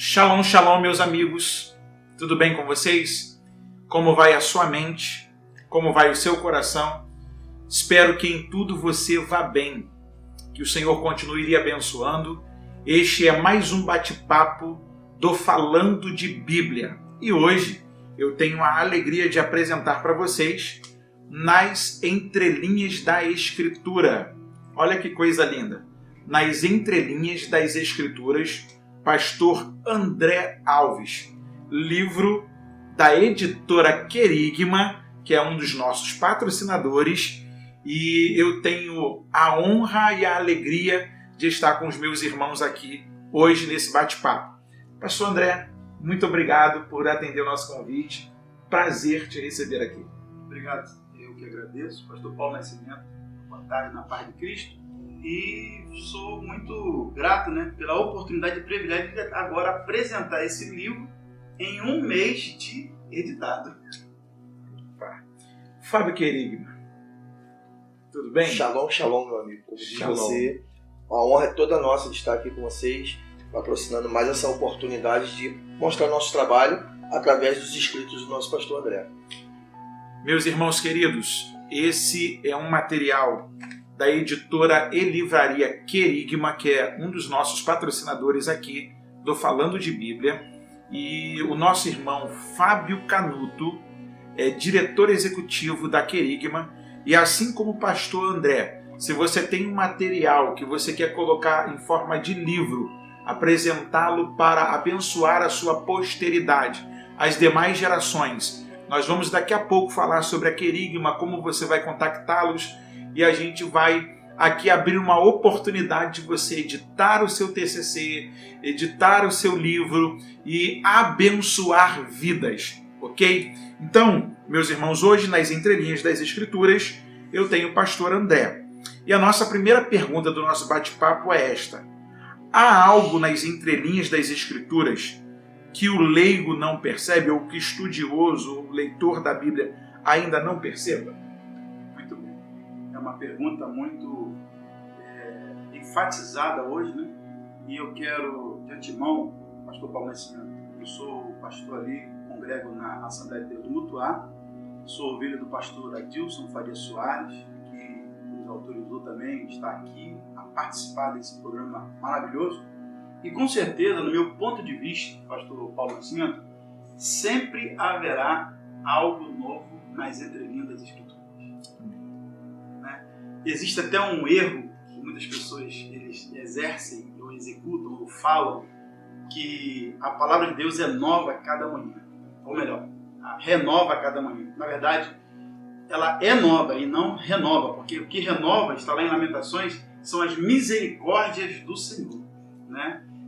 Shalom, shalom, meus amigos. Tudo bem com vocês? Como vai a sua mente? Como vai o seu coração? Espero que em tudo você vá bem. Que o Senhor continue lhe abençoando. Este é mais um bate-papo do Falando de Bíblia. E hoje eu tenho a alegria de apresentar para vocês Nas Entrelinhas da Escritura. Olha que coisa linda. Nas Entrelinhas das Escrituras, Pastor André Alves, livro da editora Querigma, que é um dos nossos patrocinadores, e eu tenho a honra e a alegria de estar com os meus irmãos aqui hoje nesse bate-papo. Pastor André, muito obrigado por atender o nosso convite. Prazer te receber aqui. Obrigado, eu que agradeço. Pastor Paulo Nascimento, boa tarde na paz de Cristo. E sou muito grato, pela oportunidade e privilégio de agora apresentar esse livro em um mês de editado. Fábio Querigma, tudo bem? Shalom, shalom, meu amigo. Como diz Shalom. você, a honra é toda nossa de estar aqui com vocês, patrocinando mais essa oportunidade de mostrar nosso trabalho através dos escritos do nosso pastor André. Meus irmãos queridos, esse é um material da editora e livraria Querigma, que é um dos nossos patrocinadores aqui do Falando de Bíblia. E o nosso irmão Fábio Canuto é diretor executivo da Querigma. E assim como o pastor André, se você tem um material que você quer colocar em forma de livro, apresentá-lo para abençoar a sua posteridade, as demais gerações, nós vamos daqui a pouco falar sobre a Querigma, como você vai contactá-los, e a gente vai aqui abrir uma oportunidade de você editar o seu TCC, editar o seu livro e abençoar vidas, ok? Então, meus irmãos, hoje nas Entrelinhas das Escrituras, eu tenho o pastor André. E a nossa primeira pergunta do nosso bate-papo é esta: há algo nas entrelinhas das Escrituras que o leigo não percebe, ou que o estudioso, o leitor da Bíblia ainda não perceba? Muito bem. É uma pergunta muito enfatizada hoje, E eu quero, de antemão, pastor Paulo Nascimento, eu sou pastor ali, congrego na Assembleia de Deus do Mutuá, sou ovelha do pastor Adilson Faria Soares, que nos autorizou também estar aqui a participar desse programa maravilhoso. E com certeza, no meu ponto de vista, pastor Paulo Nascimento, sempre haverá algo novo nas entrelinhas das Escrituras. Existe até um erro que muitas pessoas eles exercem, ou executam, ou falam, que a palavra de Deus é nova a cada manhã. Ou melhor, renova a cada manhã. Na verdade, ela é nova e não renova, porque o que renova, está lá em Lamentações, são as misericórdias do Senhor.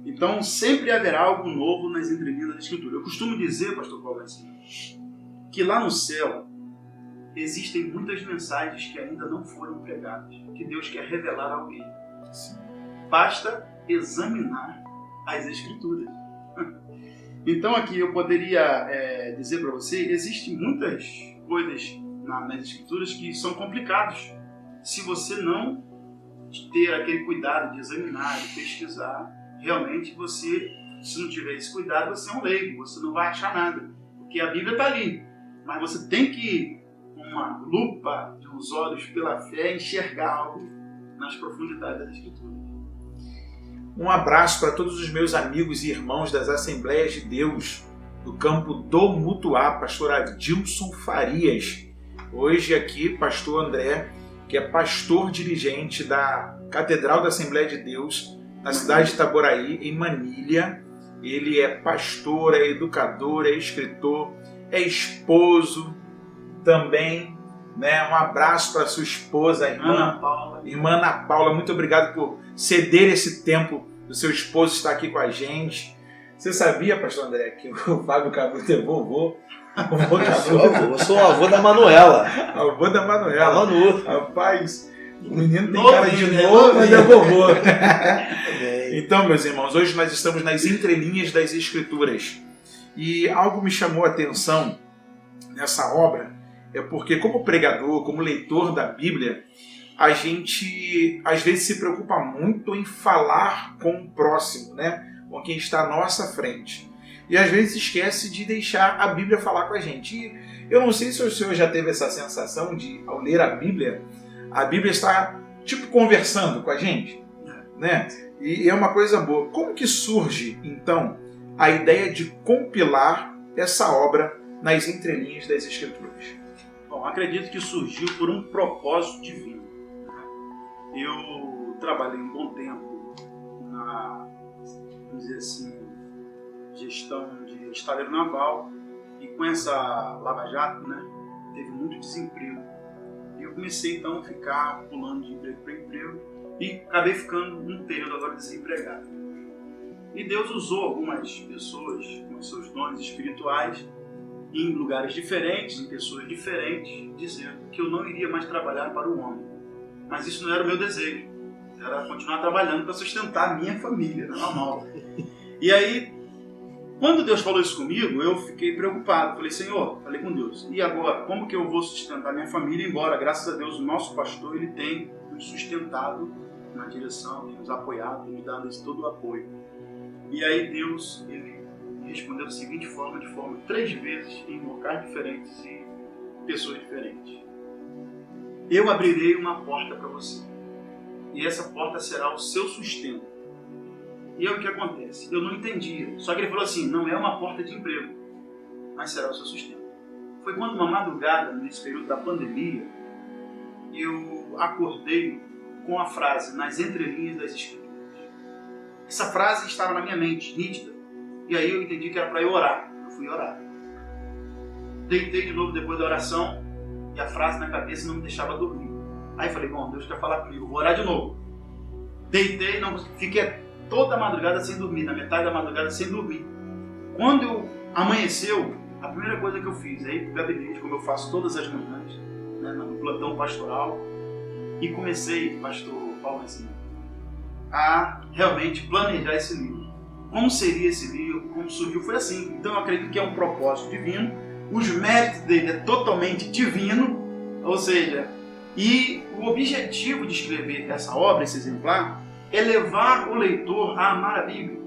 Então, sempre haverá algo novo nas entrelinhas da Escritura. Eu costumo dizer, pastor Paulo, que lá no céu existem muitas mensagens que ainda não foram pregadas, que Deus quer revelar a alguém. Basta examinar as Escrituras. Então, aqui eu poderia dizer para você, existem muitas coisas nas Escrituras que são complicadas. Se você não ter aquele cuidado de examinar, de pesquisar, realmente você, se não tiver esse cuidado, você é um leigo, você não vai achar nada. Porque a Bíblia está ali, mas você tem que, com uma lupa de uns olhos pela fé, enxergar algo nas profundidades das Escrituras. Um abraço para todos os meus amigos e irmãos das Assembleias de Deus do campo do Mutuá, pastor Adilson Farias. Hoje aqui, pastor André, que é pastor dirigente da Catedral da Assembleia de Deus, na cidade de Itaboraí, em Manilha. Ele é pastor, é educador, é escritor, é esposo também. Um abraço para sua esposa, a irmã Ana Paula. Muito obrigado por ceder esse tempo do seu esposo estar aqui com a gente. Você sabia, pastor André, que o Fábio Canuto é vovô? Eu sou o avô da Manuela. Avô da Manuela. Manu. Rapaz, o menino tem cara de novo, mas é vovô. Então, meus irmãos, hoje nós estamos nas entrelinhas das Escrituras. E algo me chamou a atenção nessa obra, é porque como pregador, como leitor da Bíblia, a gente às vezes se preocupa muito em falar com o próximo, com quem está à nossa frente. E às vezes esquece de deixar a Bíblia falar com a gente. E eu não sei se o senhor já teve essa sensação de, ao ler a Bíblia está tipo conversando com a gente, né? E é uma coisa boa. Como que surge, então, a ideia de compilar essa obra nas entrelinhas das Escrituras? Bom, acredito que surgiu por um propósito divino. Eu trabalhei um bom tempo na, vamos dizer assim, gestão de estaleiro naval, e com essa Lava Jato, né, teve muito desemprego. E eu comecei então a ficar pulando de emprego para emprego e acabei ficando um período agora desempregado. E Deus usou algumas pessoas com os seus dons espirituais em lugares diferentes, em pessoas diferentes, dizendo que eu não iria mais trabalhar para o homem. Mas isso não era o meu desejo, era continuar trabalhando para sustentar a minha família, não é normal. E aí, quando Deus falou isso comigo, eu fiquei preocupado. Falei, Senhor, falei com Deus, e agora? Como que eu vou sustentar minha família? Embora, graças a Deus, o nosso pastor ele tem nos sustentado na direção, tem nos apoiado, tem nos dado todo o apoio. E aí Deus ele me respondeu da seguinte forma, 3 vezes em locais diferentes e pessoas diferentes. Eu abrirei uma porta para você, e essa porta será o seu sustento. E é o que acontece. Eu não entendia. Só que ele falou assim, não é uma porta de emprego, mas será o seu sustento. Foi quando uma madrugada, nesse período da pandemia, eu acordei com a frase, nas entrelinhas das Escrituras. Essa frase estava na minha mente, nítida. E aí eu entendi que era para eu orar. Eu fui orar. Deitei de novo depois da oração, e a frase na cabeça não me deixava dormir. Aí falei, bom, Deus quer falar comigo, vou orar de novo. Deitei, fiquei toda a madrugada sem dormir, na metade da madrugada sem dormir. Quando amanheceu, a primeira coisa que eu fiz é ir para o gabinete, como eu faço todas as manhãs, né, no plantão pastoral, e comecei, pastor Paulo Nascimento, a realmente planejar esse livro. Como seria esse livro, como surgiu, foi assim. Então eu acredito que é um propósito divino, os méritos dele é totalmente divino, ou seja, e o objetivo de escrever essa obra, esse exemplar, é levar o leitor a amar a Bíblia,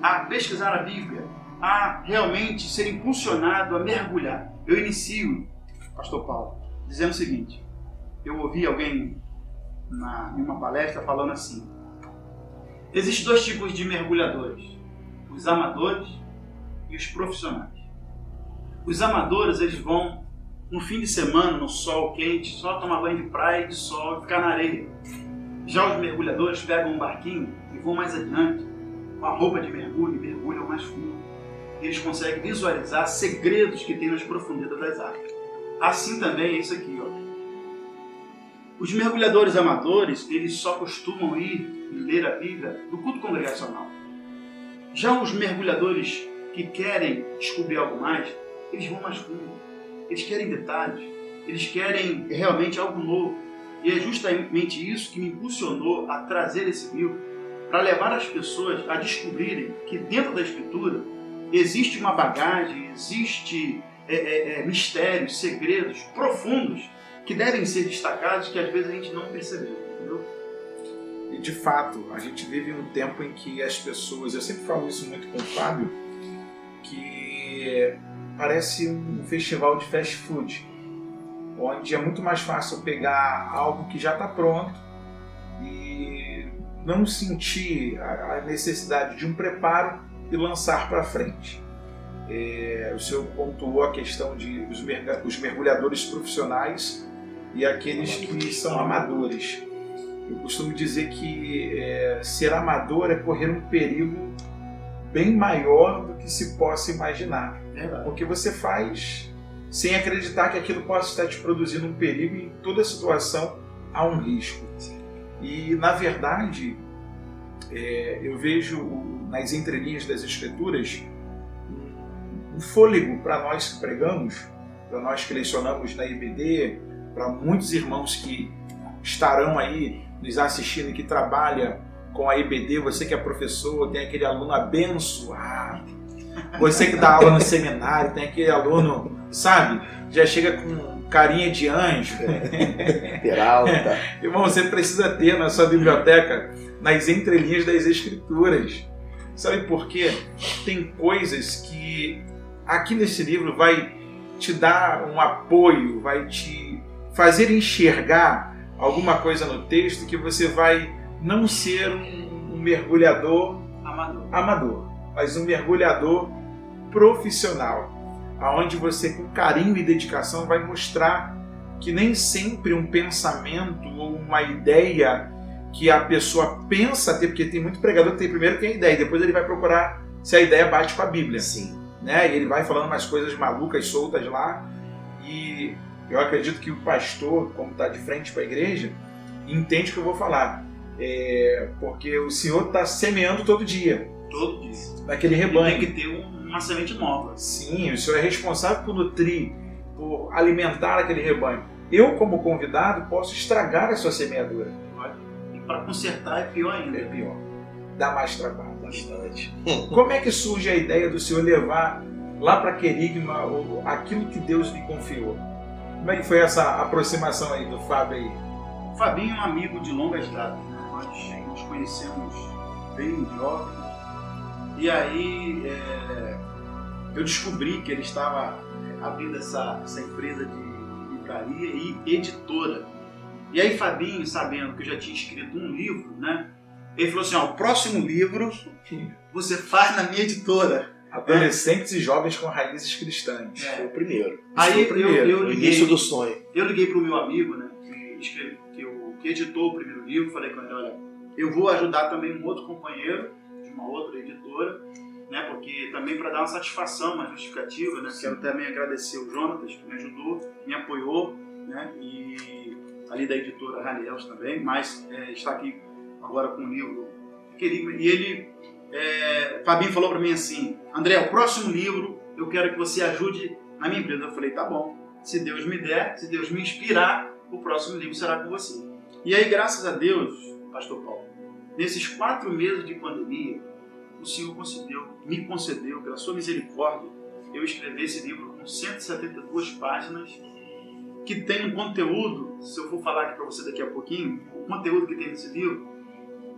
a pesquisar a Bíblia, a realmente ser impulsionado a mergulhar. Eu inicio, pastor Paulo, dizendo o seguinte, eu ouvi alguém em uma palestra falando assim, existem 2 tipos de mergulhadores, os amadores e os profissionais. Os amadores, eles vão no fim de semana, no sol quente, só tomar banho de praia, de sol e ficar na areia. Já os mergulhadores pegam um barquinho e vão mais adiante, com a roupa de mergulho, e mergulham mais fundo. Eles conseguem visualizar segredos que tem nas profundezas das águas. Assim também é isso aqui, ó. Os mergulhadores amadores, eles só costumam ir e ler a Bíblia no culto congregacional. Já os mergulhadores que querem descobrir algo mais, eles vão mais fundo. Eles querem detalhes, eles querem realmente algo novo. E é justamente isso que me impulsionou a trazer esse livro, para levar as pessoas a descobrirem que dentro da Escritura existe uma bagagem, existe mistérios, segredos profundos que devem ser destacados, que às vezes a gente não percebeu, entendeu? E de fato, a gente vive um tempo em que as pessoas, eu sempre falo isso muito com o Fábio, que parece um festival de fast food, onde é muito mais fácil pegar algo que já está pronto e não sentir a necessidade de um preparo e lançar para frente. O senhor pontuou a questão de os mergulhadores profissionais e aqueles que são amadores. Eu costumo dizer que ser amador é correr um perigo bem maior do que se possa imaginar. Porque você faz sem acreditar que aquilo possa estar te produzindo um perigo, e em toda situação há um risco. E, na verdade, eu vejo nas entrelinhas das Escrituras um fôlego para nós que pregamos, para nós que lecionamos na IBD, para muitos irmãos que estarão aí nos assistindo e que trabalham com a IBD, você que é professor, tem aquele aluno abençoado, você que dá aula no seminário, tem aquele aluno, sabe, já chega com carinha de anjo. Peralta. Irmão, você precisa ter na sua biblioteca, nas entrelinhas das Escrituras. Sabe por quê? Tem coisas que aqui nesse livro vai te dar um apoio, vai te fazer enxergar alguma coisa no texto que você vai não ser um mergulhador amador, mas um mergulhador profissional, aonde você com carinho e dedicação vai mostrar que nem sempre um pensamento ou uma ideia que a pessoa pensa ter, porque tem muito pregador que primeiro tem a ideia, depois ele vai procurar se a ideia bate com a Bíblia. Sim. Né? E ele vai falando umas coisas malucas, soltas lá, e eu acredito que o pastor, como está de frente para a igreja, entende o que eu vou falar. Porque o Senhor está semeando todo dia. Todo dia. Naquele rebanho. E tem que ter uma semente nova. Sim, o Senhor é responsável por nutrir, por alimentar aquele rebanho. Eu, como convidado, posso estragar a sua semeadura. E para consertar é pior ainda. É pior. Dá mais trabalho. Bastante. Como é que surge a ideia do Senhor levar lá para Querigma aquilo que Deus lhe confiou? Como é que foi essa aproximação aí do Fábio aí? O Fabinho é um amigo de longas datas, né? Nós nos conhecemos bem jovens. E aí eu descobri que ele estava abrindo essa empresa de livraria e editora. E aí Fabinho, sabendo que eu já tinha escrito um livro, né? Ele falou assim, o próximo livro você faz na minha editora. Adolescentes e jovens com raízes cristãs. Foi o primeiro. Aí eu o liguei, início do sonho. Eu liguei para o meu amigo, né, que editou o primeiro livro, falei com ele, olha, eu vou ajudar também um outro companheiro de uma outra editora, né, porque também para dar uma satisfação, uma justificativa, né, quero também agradecer o Jonatas, que me ajudou, me apoiou, né, e ali da editora Raniels também, mas está aqui agora com o livro Querigma, e ele, Fabinho falou para mim assim, André, o próximo livro eu quero que você ajude na minha empresa. Eu falei, tá bom, se Deus me der, se Deus me inspirar, o próximo livro será com você. E aí, graças a Deus, Pastor Paulo, nesses 4 meses de pandemia, o Senhor me concedeu, pela sua misericórdia, eu escrever esse livro com 172 páginas, que tem um conteúdo, se eu for falar aqui para você daqui a pouquinho, o conteúdo que tem nesse livro,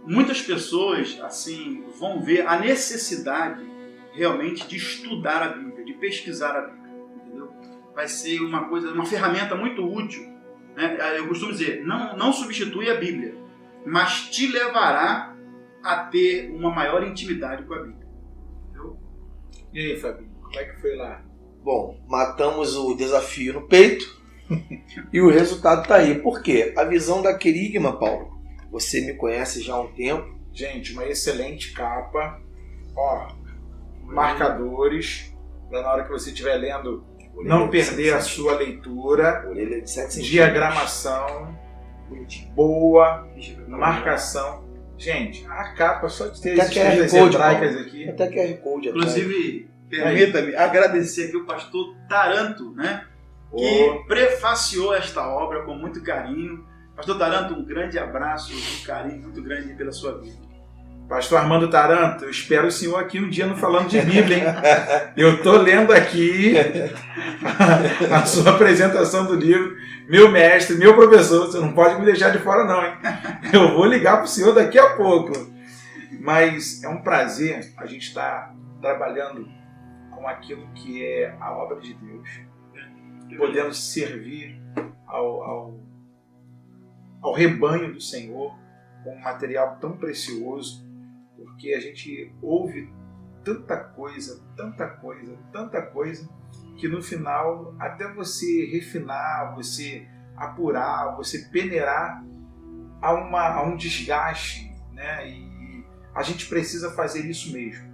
muitas pessoas assim vão ver a necessidade realmente de estudar a Bíblia, de pesquisar a Bíblia, entendeu? Vai ser uma ferramenta muito útil, né? Eu costumo dizer, não substitui a Bíblia, mas te levará a ter uma maior intimidade com a Bíblia, entendeu? E aí, Fabinho, como é que foi lá? Bom, matamos o desafio no peito e o resultado está aí. Por quê? A visão da Querigma, Paulo, você me conhece já há um tempo. Gente, uma excelente capa, marcadores, para na hora que você estiver lendo, não perder a sua leitura, orelha de 7 centímetros. Diagramação, boa, marcação. Gente, a capa, só de ter as escritas hebraicas aqui. Até QR Code. Inclusive, permita-me agradecer aqui o pastor Taranto, né? Que prefaciou esta obra com muito carinho. Pastor Taranto, um grande abraço, um carinho muito grande pela sua vida. Pastor Armando Taranto, eu espero o senhor aqui um dia no Falando de Bíblia, hein? Eu estou lendo aqui a sua apresentação do livro. Meu mestre, meu professor, você não pode me deixar de fora não, hein? Eu vou ligar para o senhor daqui a pouco. Mas é um prazer a gente estar trabalhando com aquilo que é a obra de Deus, podendo servir ao rebanho do Senhor com um material tão precioso, porque a gente ouve tanta coisa, que no final, até você refinar, você apurar, você peneirar, há um desgaste, né? E a gente precisa fazer isso mesmo.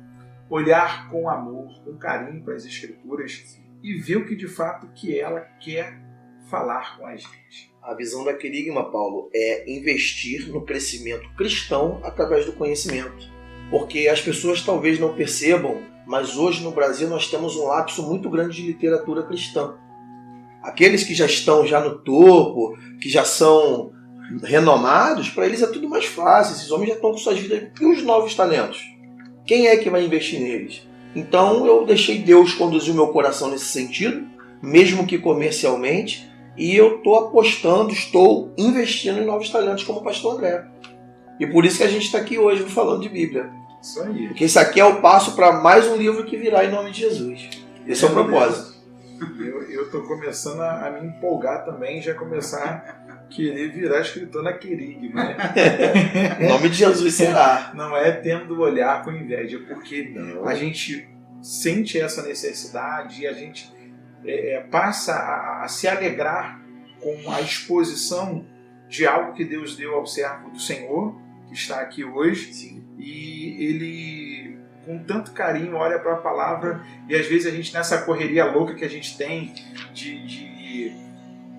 Olhar com amor, com carinho para as Escrituras e ver o que de fato que ela quer falar com a gente. A visão da Querigma, Paulo, é investir no crescimento cristão através do conhecimento. Porque as pessoas talvez não percebam, mas hoje no Brasil nós temos um lapso muito grande de literatura cristã. Aqueles que já estão no topo, que já são renomados, para eles é tudo mais fácil. Esses homens já estão com suas vidas. E os novos talentos? Quem é que vai investir neles? Então eu deixei Deus conduzir o meu coração nesse sentido, mesmo que comercialmente, e eu estou investindo em novos talentos como o pastor André. E por isso que a gente está aqui hoje falando de Bíblia. Isso aí. Porque isso aqui é o passo para mais um livro que virá em nome de Jesus. Esse é o propósito. Eu estou começando a me empolgar também, já começar a querer virar escritor na Querigma, né? Em nome de Jesus será. Não é tendo olhar com inveja, porque Não. a gente sente essa necessidade e a gente passa a se alegrar com a exposição de algo que Deus deu ao servo do Senhor, que está aqui hoje. Sim. E ele, com tanto carinho, olha para a palavra, e às vezes a gente, nessa correria louca que a gente tem de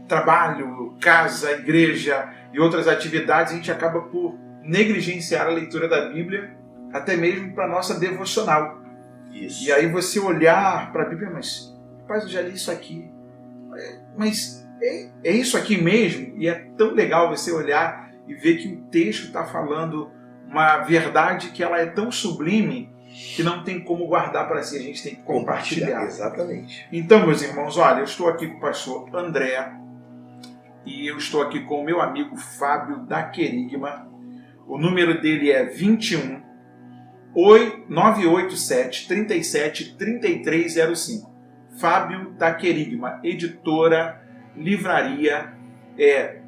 trabalho, casa, igreja e outras atividades, a gente acaba por negligenciar a leitura da Bíblia, até mesmo para a nossa devocional. Isso. E aí você olhar para a Bíblia, mas, rapaz, eu já li isso aqui, mas é isso aqui mesmo? E é tão legal você olhar e ver que o texto está falando uma verdade que ela é tão sublime que não tem como guardar para si, a gente tem que compartilhar. Exatamente. Então, meus irmãos, olha, eu estou aqui com o pastor André e eu estou aqui com o meu amigo Fábio da Querigma. O número dele é 21 987 37 3305. Fábio da Querigma, editora, livraria,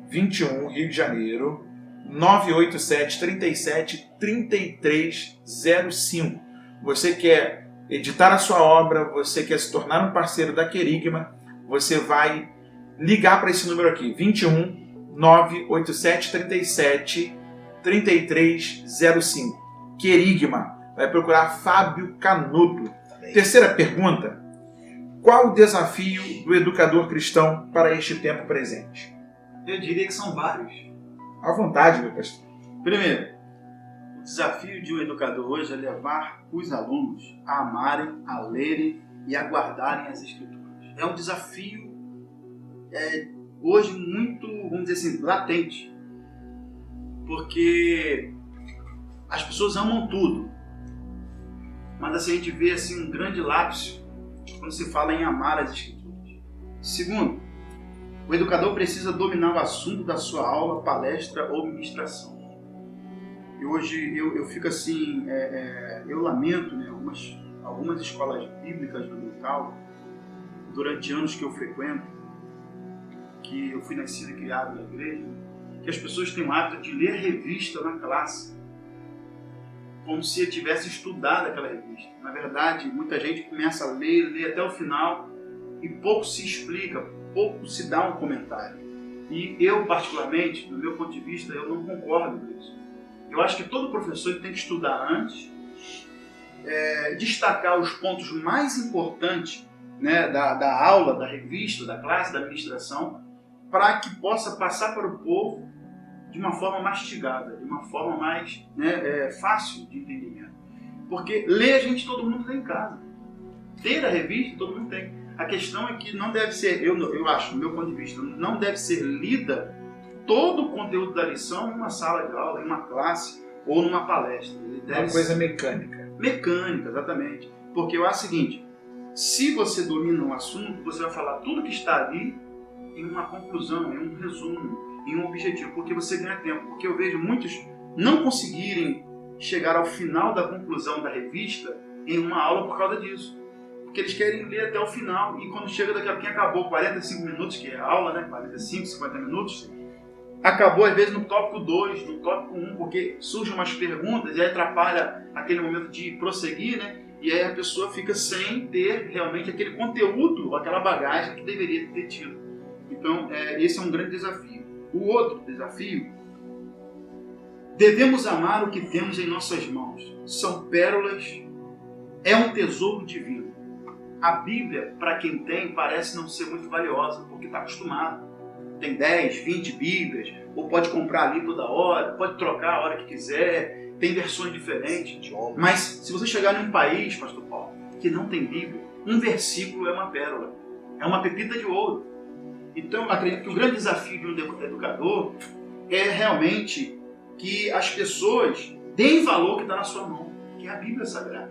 21, Rio de Janeiro, 987 37 3305. Você quer editar a sua obra, você quer se tornar um parceiro da Querigma, você vai ligar para esse número aqui, 21 987 37 3305. Querigma. Vai procurar Fábio Canuto. Terceira pergunta. Qual o desafio do educador cristão para este tempo presente? Eu diria que são vários. À vontade, meu pastor. Primeiro, o desafio de um educador hoje é levar os alunos a amarem, a lerem e a guardarem as Escrituras. É um desafio hoje muito, vamos dizer assim, latente. Porque as pessoas amam tudo. Mas assim, a gente vê assim, um grande lapso quando se fala em amar as Escrituras. Segundo, o educador precisa dominar o assunto da sua aula, palestra ou ministração. E hoje eu fico assim, eu lamento, né, algumas escolas bíblicas do local, durante anos que eu frequento, que eu fui nascido e criado na igreja, que as pessoas têm o hábito de ler revista na classe, como se eu tivesse estudado aquela revista. Na verdade, muita gente começa a ler até o final e pouco se explica, pouco se dá um comentário. E eu, particularmente, do meu ponto de vista, eu não concordo com isso. Eu acho que todo professor tem que estudar antes, destacar os pontos mais importantes, né, da aula, da revista, da classe, da administração, para que possa passar para o povo de uma forma mastigada, de uma forma mais fácil de entendimento. Porque ler todo mundo tem em casa. Ter a revista, todo mundo tem. A questão é que não deve ser, eu acho, do meu ponto de vista, não deve ser lida todo o conteúdo da lição em uma sala de aula, em uma classe ou numa palestra. Ele deve Uma coisa mecânica. Mecânica, exatamente. Porque eu acho o seguinte, se você domina um assunto, você vai falar tudo que está ali em uma conclusão, em um resumo, em um objetivo, porque você ganha tempo. Porque eu vejo muitos não conseguirem chegar ao final da conclusão da revista em uma aula por causa disso. Porque eles querem ler até o final e quando chega daqui a pouquinho acabou 45 minutos, que é a aula, né? 45, 50 minutos, acabou às vezes no tópico 2, no tópico 1, porque surgem umas perguntas e aí atrapalha aquele momento de prosseguir, né? E aí a pessoa fica sem ter realmente aquele conteúdo, aquela bagagem que deveria ter tido. Então, esse é um grande desafio. O outro desafio, devemos amar o que temos em nossas mãos. São pérolas, é um tesouro divino. A Bíblia, para quem tem, parece não ser muito valiosa, porque está acostumado. Tem 10, 20 Bíblias, ou pode comprar ali toda hora, pode trocar a hora que quiser, tem versões diferentes. Mas se você chegar num país, pastor Paulo, que não tem Bíblia, um versículo é uma pérola, é uma pepita de ouro. Então, eu acredito que o grande desafio de um educador é realmente que as pessoas deem valor que está na sua mão, que é a Bíblia Sagrada.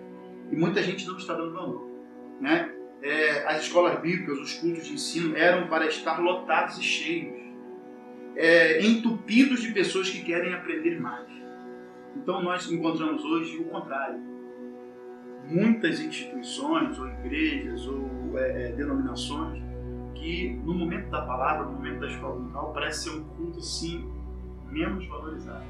E muita gente não está dando valor. Né? As escolas bíblicas, os cultos de ensino eram para estar lotados e cheios, entupidos de pessoas que querem aprender mais. Então nós encontramos hoje o contrário. Muitas instituições, ou igrejas, ou denominações, que no momento da palavra, no momento da escola dominical, parece ser um culto assim, menos valorizado.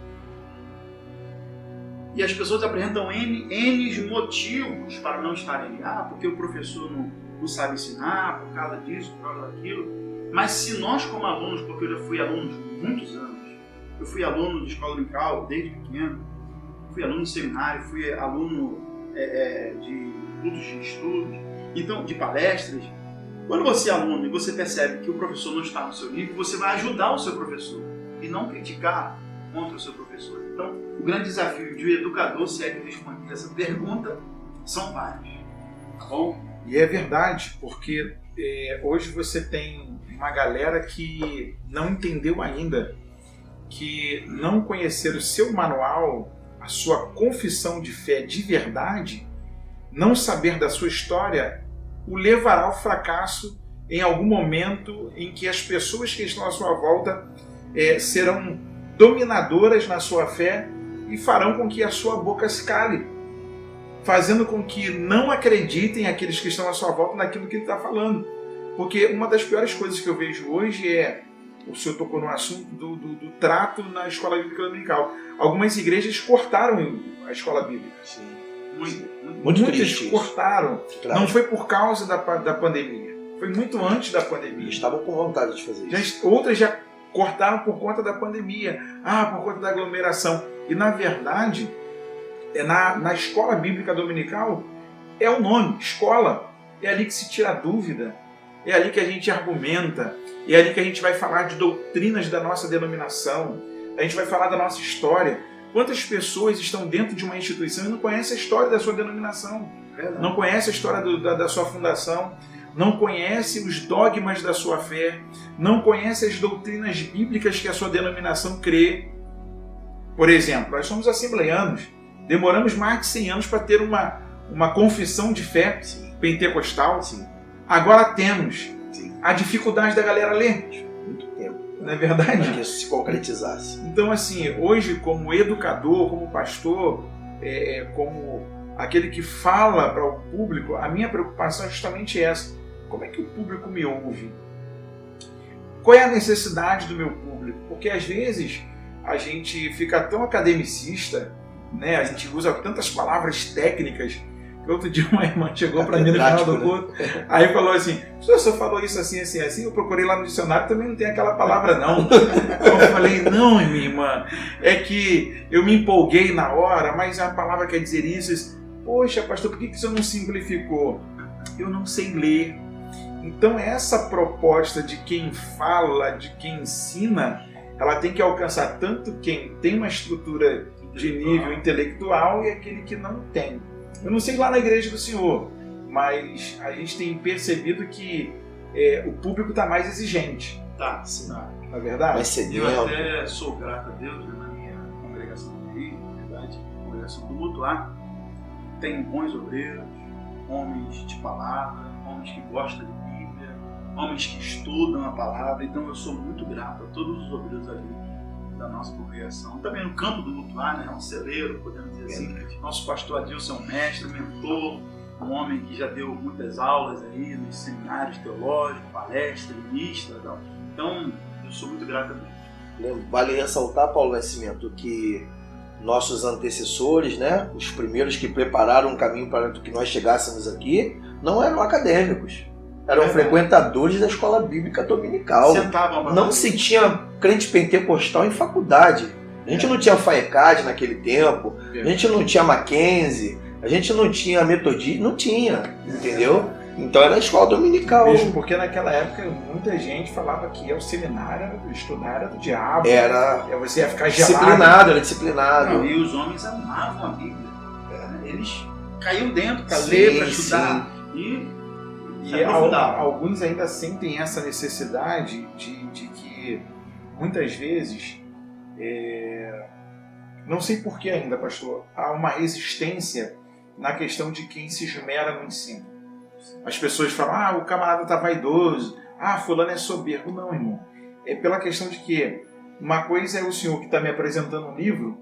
E as pessoas apresentam N motivos para não estarem ali. Porque o professor não sabe ensinar, por causa disso, por causa daquilo. Mas se nós como alunos, porque eu já fui aluno de muitos anos, eu fui aluno de escola dominical desde pequeno, fui aluno de seminário, fui aluno de cultos de estudos, então de palestras. Quando você é aluno e você percebe que o professor não está no seu nível, você vai ajudar o seu professor e não criticar contra o seu professor. Então, o grande desafio de um educador, se é que responder essa pergunta, são vários. Tá bom? E é verdade, porque hoje você tem uma galera que não entendeu ainda que não conhecer o seu manual, a sua confissão de fé de verdade, não saber da sua história, o levará ao fracasso em algum momento em que as pessoas que estão à sua volta serão dominadoras na sua fé e farão com que a sua boca se cale, fazendo com que não acreditem aqueles que estão à sua volta naquilo que ele está falando. Porque uma das piores coisas que eu vejo hoje o senhor tocou no assunto do trato na escola bíblica dominical. Algumas igrejas cortaram a escola bíblica. Sim. Muitas cortaram. Não foi por causa da pandemia. Foi muito antes da pandemia. Estavam com vontade de fazer isso. Outras já cortaram por conta da pandemia. Por conta da aglomeração. E na verdade, na escola bíblica dominical, é o nome, escola. É ali que se tira a dúvida. É ali que a gente argumenta. É ali que a gente vai falar de doutrinas da nossa denominação. A gente vai falar da nossa história. Quantas pessoas estão dentro de uma instituição e não conhecem a história da sua denominação? Verdade. Não conhecem a história da sua fundação? Não conhecem os dogmas da sua fé? Não conhecem as doutrinas bíblicas que a sua denominação crê? Por exemplo, nós somos assembleianos. Demoramos mais de 100 anos para ter uma confissão de fé pentecostal. Sim. Agora temos. Sim. A dificuldade da galera ler. Muito tempo. Não é verdade? Para que isso se concretizasse. Então, assim, hoje, como educador, como pastor, como aquele que fala para o público, a minha preocupação é justamente essa. Como é que o público me ouve? Qual é a necessidade do meu público? Porque, às vezes, a gente fica tão academicista, né? A gente usa tantas palavras técnicas. Outro dia uma irmã chegou para mim no final do culto, aí falou assim: o professor falou isso assim, assim, assim, eu procurei lá no dicionário, também não tem aquela palavra não. Eu falei: não, minha irmã, é que eu me empolguei na hora, mas a palavra quer dizer isso. Poxa, pastor, por que você não simplificou? Eu não sei ler. Então essa proposta de quem fala, de quem ensina, ela tem que alcançar tanto quem tem uma estrutura de nível intelectual e aquele que não tem. Eu não sei lá na igreja do Senhor, mas a gente tem percebido que o público está mais exigente. Tá, sim. Não é verdade? Vai ser Eu até sou grato a Deus, né, na minha congregação do Rio, na verdade, congregação do Mutuá. Tem bons obreiros, homens de palavra, homens que gostam de Bíblia, homens que estudam a palavra. Então eu sou muito grato a todos os obreiros ali da nossa congregação. Também no campo do Mutuá, né, é um celeiro, podemos dizer assim. Nosso pastor Adilson é um mestre, mentor, um homem que já deu muitas aulas aí nos seminários teológicos, palestras, ministra. Então, eu sou muito grato a Deus. Vale ressaltar, Paulo Nascimento, que nossos antecessores, né, os primeiros que prepararam um caminho para que nós chegássemos aqui, não eram acadêmicos. Eram frequentadores da escola bíblica dominical. Não se tinha crente pentecostal em faculdade. A gente não tinha FAECAD naquele tempo. A gente não tinha Mackenzie. A gente não tinha Metodista. Não tinha, entendeu? Então era a escola dominical. Mesmo porque naquela época muita gente falava que o seminário, estudar era do diabo. Você ia ficar gelado. Era disciplinado. Não, e os homens amavam a Bíblia. Eles caíam dentro para ler, para estudar. E alguns ainda sentem essa necessidade de que muitas vezes, não sei por que ainda, pastor, há uma resistência na questão de quem se esmera no ensino. As pessoas falam: o camarada está vaidoso, fulano é soberbo. Não, irmão. É pela questão de que uma coisa é o senhor que está me apresentando um livro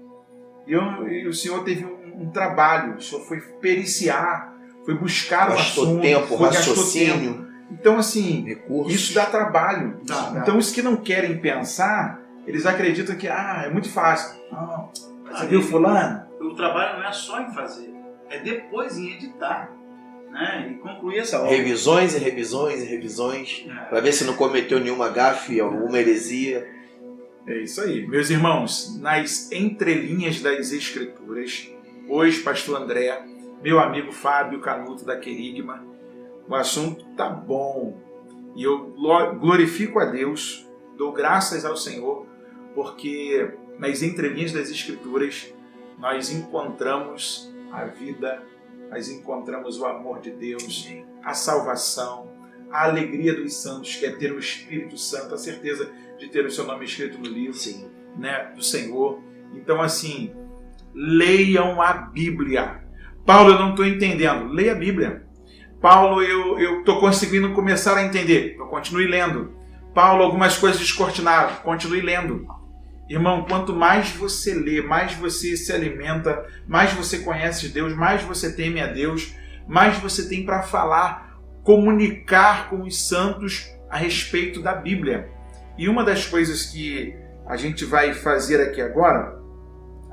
E o senhor teve um trabalho, o senhor foi periciar, foi buscar o assunto, tempo, gastou raciocínio. tempo. Então, assim, Recursos. isso dá trabalho. Dá. Então, os que não querem pensar, eles acreditam que é muito fácil. Não, você viu fulano? O trabalho não é só em fazer, é depois em editar, né? E concluir essa obra. Revisões e revisões e revisões, para ver se não cometeu nenhuma gafe, alguma heresia. É isso aí. Meus irmãos, nas entrelinhas das Escrituras, hoje, pastor André, meu amigo Fábio Canuto da Querigma, o assunto tá bom. E eu glorifico a Deus, dou graças ao Senhor, porque nas entrelinhas das Escrituras nós encontramos a vida, nós encontramos o amor de Deus, a salvação, a alegria dos santos, que é ter o Espírito Santo, a certeza de ter o seu nome escrito no livro, né, do Senhor. Então, assim, leiam a Bíblia. Paulo, eu não estou entendendo. Leia a Bíblia. Paulo, eu estou conseguindo começar a entender. Então, continue lendo. Paulo, algumas coisas descortinaram. Continue lendo. Irmão, quanto mais você lê, mais você se alimenta, mais você conhece Deus, mais você teme a Deus, mais você tem para falar, comunicar com os santos a respeito da Bíblia. E uma das coisas que a gente vai fazer aqui agora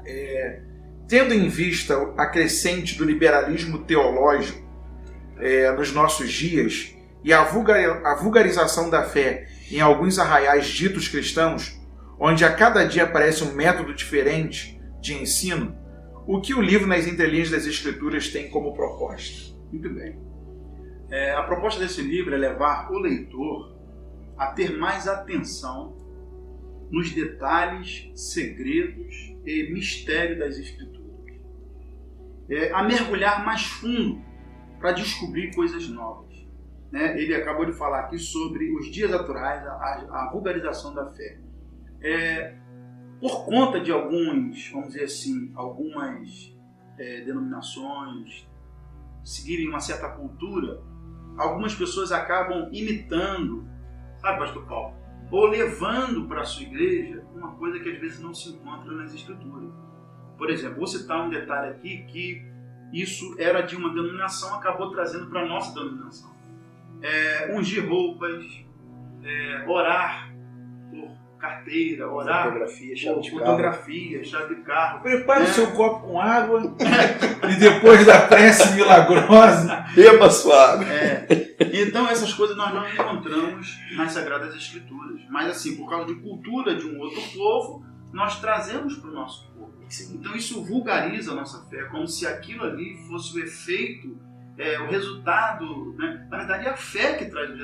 é, tendo em vista a crescente do liberalismo teológico nos nossos dias e a vulgarização da fé em alguns arraiais ditos cristãos, onde a cada dia aparece um método diferente de ensino, o que o livro Nas Entrelinhas das Escrituras tem como proposta? Muito bem. A proposta desse livro é levar o leitor a ter mais atenção nos detalhes, segredos e mistério das Escrituras. A mergulhar mais fundo para descobrir coisas novas. Ele acabou de falar aqui sobre os dias atuais, a vulgarização da fé. Por conta de alguns, vamos dizer assim, algumas denominações seguirem uma certa cultura, algumas pessoas acabam imitando, sabe, pastor Paulo, ou levando para a sua igreja uma coisa que às vezes não se encontra nas Escrituras. Por exemplo, vou citar um detalhe aqui que isso era de uma denominação, acabou trazendo para a nossa denominação. Ungir roupas, orar por carteira, orar por fotografia, chave de carro. Prepare o seu copo com água e depois da prece milagrosa, beba sua água. Então essas coisas nós não encontramos nas Sagradas Escrituras. Mas assim, por causa de cultura de um outro povo, nós trazemos para o nosso povo. Então isso vulgariza a nossa fé, como se aquilo ali fosse o efeito, o resultado, né? Na verdade é a fé que traz o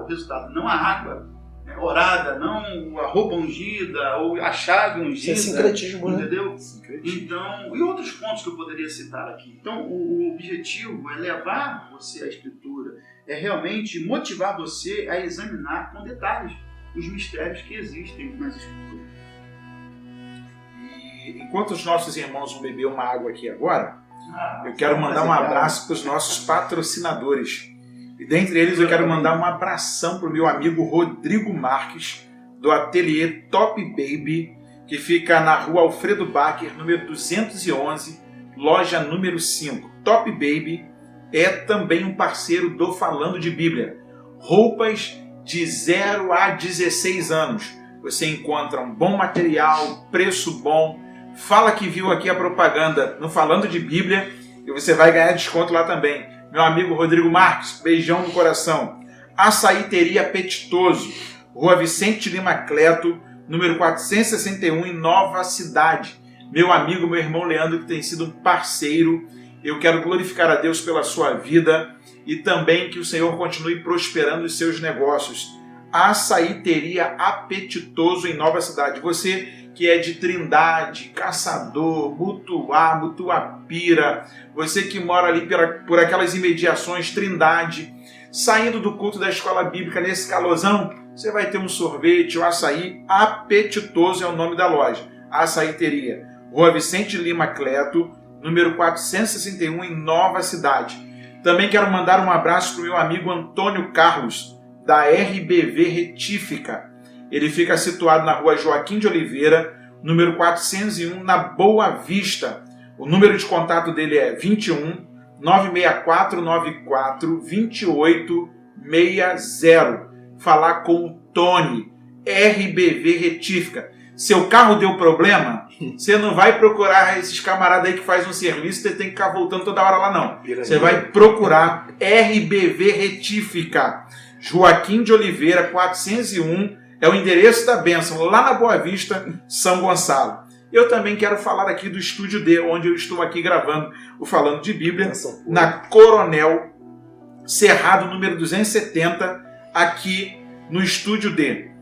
resultado, não a água orada, não a roupa ungida ou a chave ungida. Isso é sincretismo, entendeu? Né? Então, e outros pontos que eu poderia citar aqui. Então, o objetivo é levar você à Escritura, é realmente motivar você a examinar com detalhes os mistérios que existem nas Escrituras. E enquanto os nossos irmãos vão beber uma água aqui agora, eu quero mandar um abraço para os nossos patrocinadores. E dentre eles eu quero mandar um abração para o meu amigo Rodrigo Marques, do ateliê Top Baby, que fica na rua Alfredo Bacher, número 211, loja número 5. Top Baby é também um parceiro do Falando de Bíblia. Roupas de 0 a 16 anos. Você encontra um bom material, preço bom. Fala que viu aqui a propaganda no Falando de Bíblia e você vai ganhar desconto lá também. Meu amigo Rodrigo Marques, beijão no coração. Açaíteria Apetitoso, Rua Vicente Lima Cleto, número 461, em Nova Cidade. Meu amigo, meu irmão Leandro, que tem sido um parceiro. Eu quero glorificar a Deus pela sua vida e também que o Senhor continue prosperando os seus negócios. Açaíteria Apetitoso, em Nova Cidade. Você que é de Trindade, Caçador, Mutuapira, você que mora ali por aquelas imediações, Trindade, saindo do culto da escola bíblica nesse calorzão, você vai ter um sorvete, um açaí apetitoso, é o nome da loja. Açaíteria, Rua Vicente Lima Cleto, número 461, em Nova Cidade. Também quero mandar um abraço para o meu amigo Antônio Carlos, da RBV Retífica. Ele fica situado na rua Joaquim de Oliveira, número 401, na Boa Vista. O número de contato dele é 21 964 94 2860. Falar com o Tony, RBV Retífica. Seu carro deu problema, você não vai procurar esses camaradas aí que faz um serviço, você tem que ficar voltando toda hora lá não. Você vai procurar RBV Retífica. Joaquim de Oliveira, 401, é o endereço da bênção, lá na Boa Vista, São Gonçalo. Eu também quero falar aqui do Estúdio D, onde eu estou aqui gravando o Falando de Bíblia, na Coronel Cerrado, número 270, aqui no Estúdio D.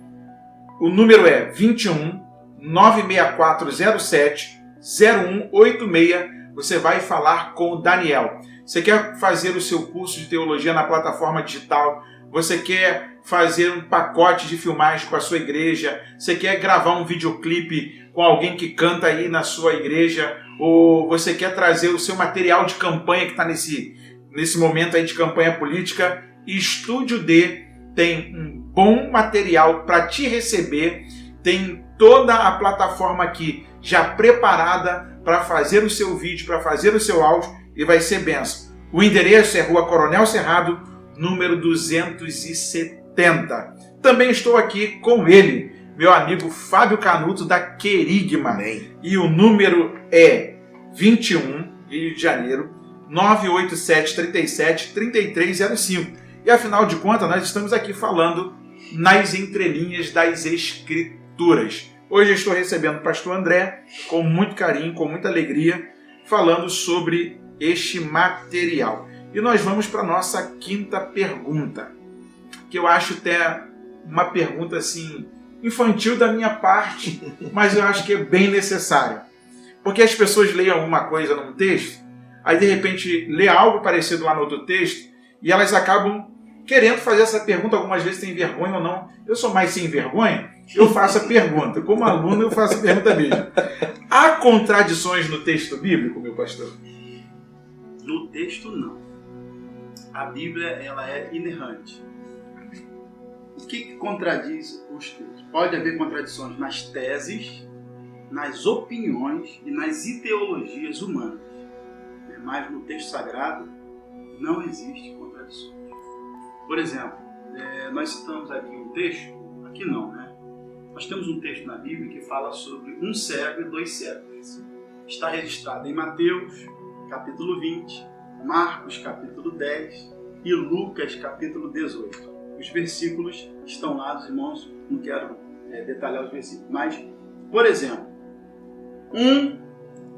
O número é 21 96407 0186. Você vai falar com o Daniel. Você quer fazer o seu curso de teologia na plataforma digital? Você quer fazer um pacote de filmagem com a sua igreja? Você quer gravar um videoclipe com alguém que canta aí na sua igreja? Ou você quer trazer o seu material de campanha que está nesse momento aí de campanha política? Estúdio D tem um bom material para te receber, tem toda a plataforma aqui já preparada para fazer o seu vídeo, para fazer o seu áudio, e vai ser benção. O endereço é Rua Coronel Cerrado, número 270. Também estou aqui com ele, meu amigo Fábio Canuto, da Querigma. Amém. E o número é 21, Rio de Janeiro, 987 37 3305. E afinal de contas, nós estamos aqui falando nas entrelinhas das Escrituras. Hoje eu estou recebendo o pastor André, com muito carinho, com muita alegria, falando sobre este material. E nós vamos para a nossa quinta pergunta, que eu acho até uma pergunta assim, infantil da minha parte, mas eu acho que é bem necessária. Porque as pessoas leem alguma coisa num texto, aí de repente lê algo parecido lá no outro texto, e elas acabam querendo fazer essa pergunta, algumas vezes tem vergonha ou não. Eu sou mais sem vergonha, eu faço a pergunta. Como aluno, eu faço a pergunta mesmo. Há contradições no texto bíblico, meu pastor? No texto, não. A Bíblia, ela é inerrante. O que contradiz os textos? Pode haver contradições nas teses, nas opiniões e nas ideologias humanas. Mas no texto sagrado não existe contradições. Por exemplo, nós citamos aqui um texto, aqui não, né? Nós temos um texto na Bíblia que fala sobre um cego e dois cegos. Está registrado em Mateus, capítulo 20, Marcos, capítulo 10 e Lucas, capítulo 18. Os versículos estão lá, os irmãos, não quero detalhar os versículos, mas, por exemplo, um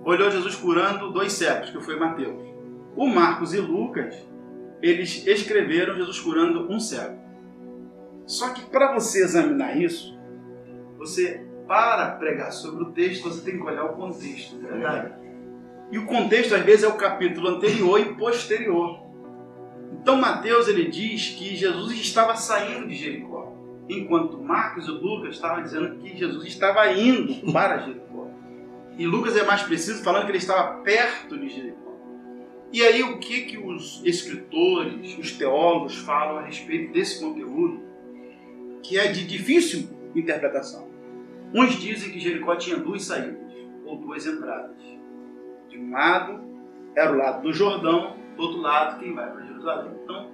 olhou Jesus curando dois cegos, que foi Mateus. O Marcos e Lucas, eles escreveram Jesus curando um cego. Só que para você examinar isso, você, para pregar sobre o texto, você tem que olhar o contexto, não é verdade? E o contexto, às vezes, é o capítulo anterior e posterior. Então, Mateus, ele diz que Jesus estava saindo de Jericó, enquanto Marcos e Lucas estavam dizendo que Jesus estava indo para Jericó. E Lucas é mais preciso, falando que ele estava perto de Jericó. E aí, o que os escritores, os teólogos falam a respeito desse conteúdo, que é de difícil interpretação? Uns dizem que Jericó tinha duas saídas, ou duas entradas. De um lado, era o lado do Jordão, do outro lado, quem vai para Jerusalém. Então,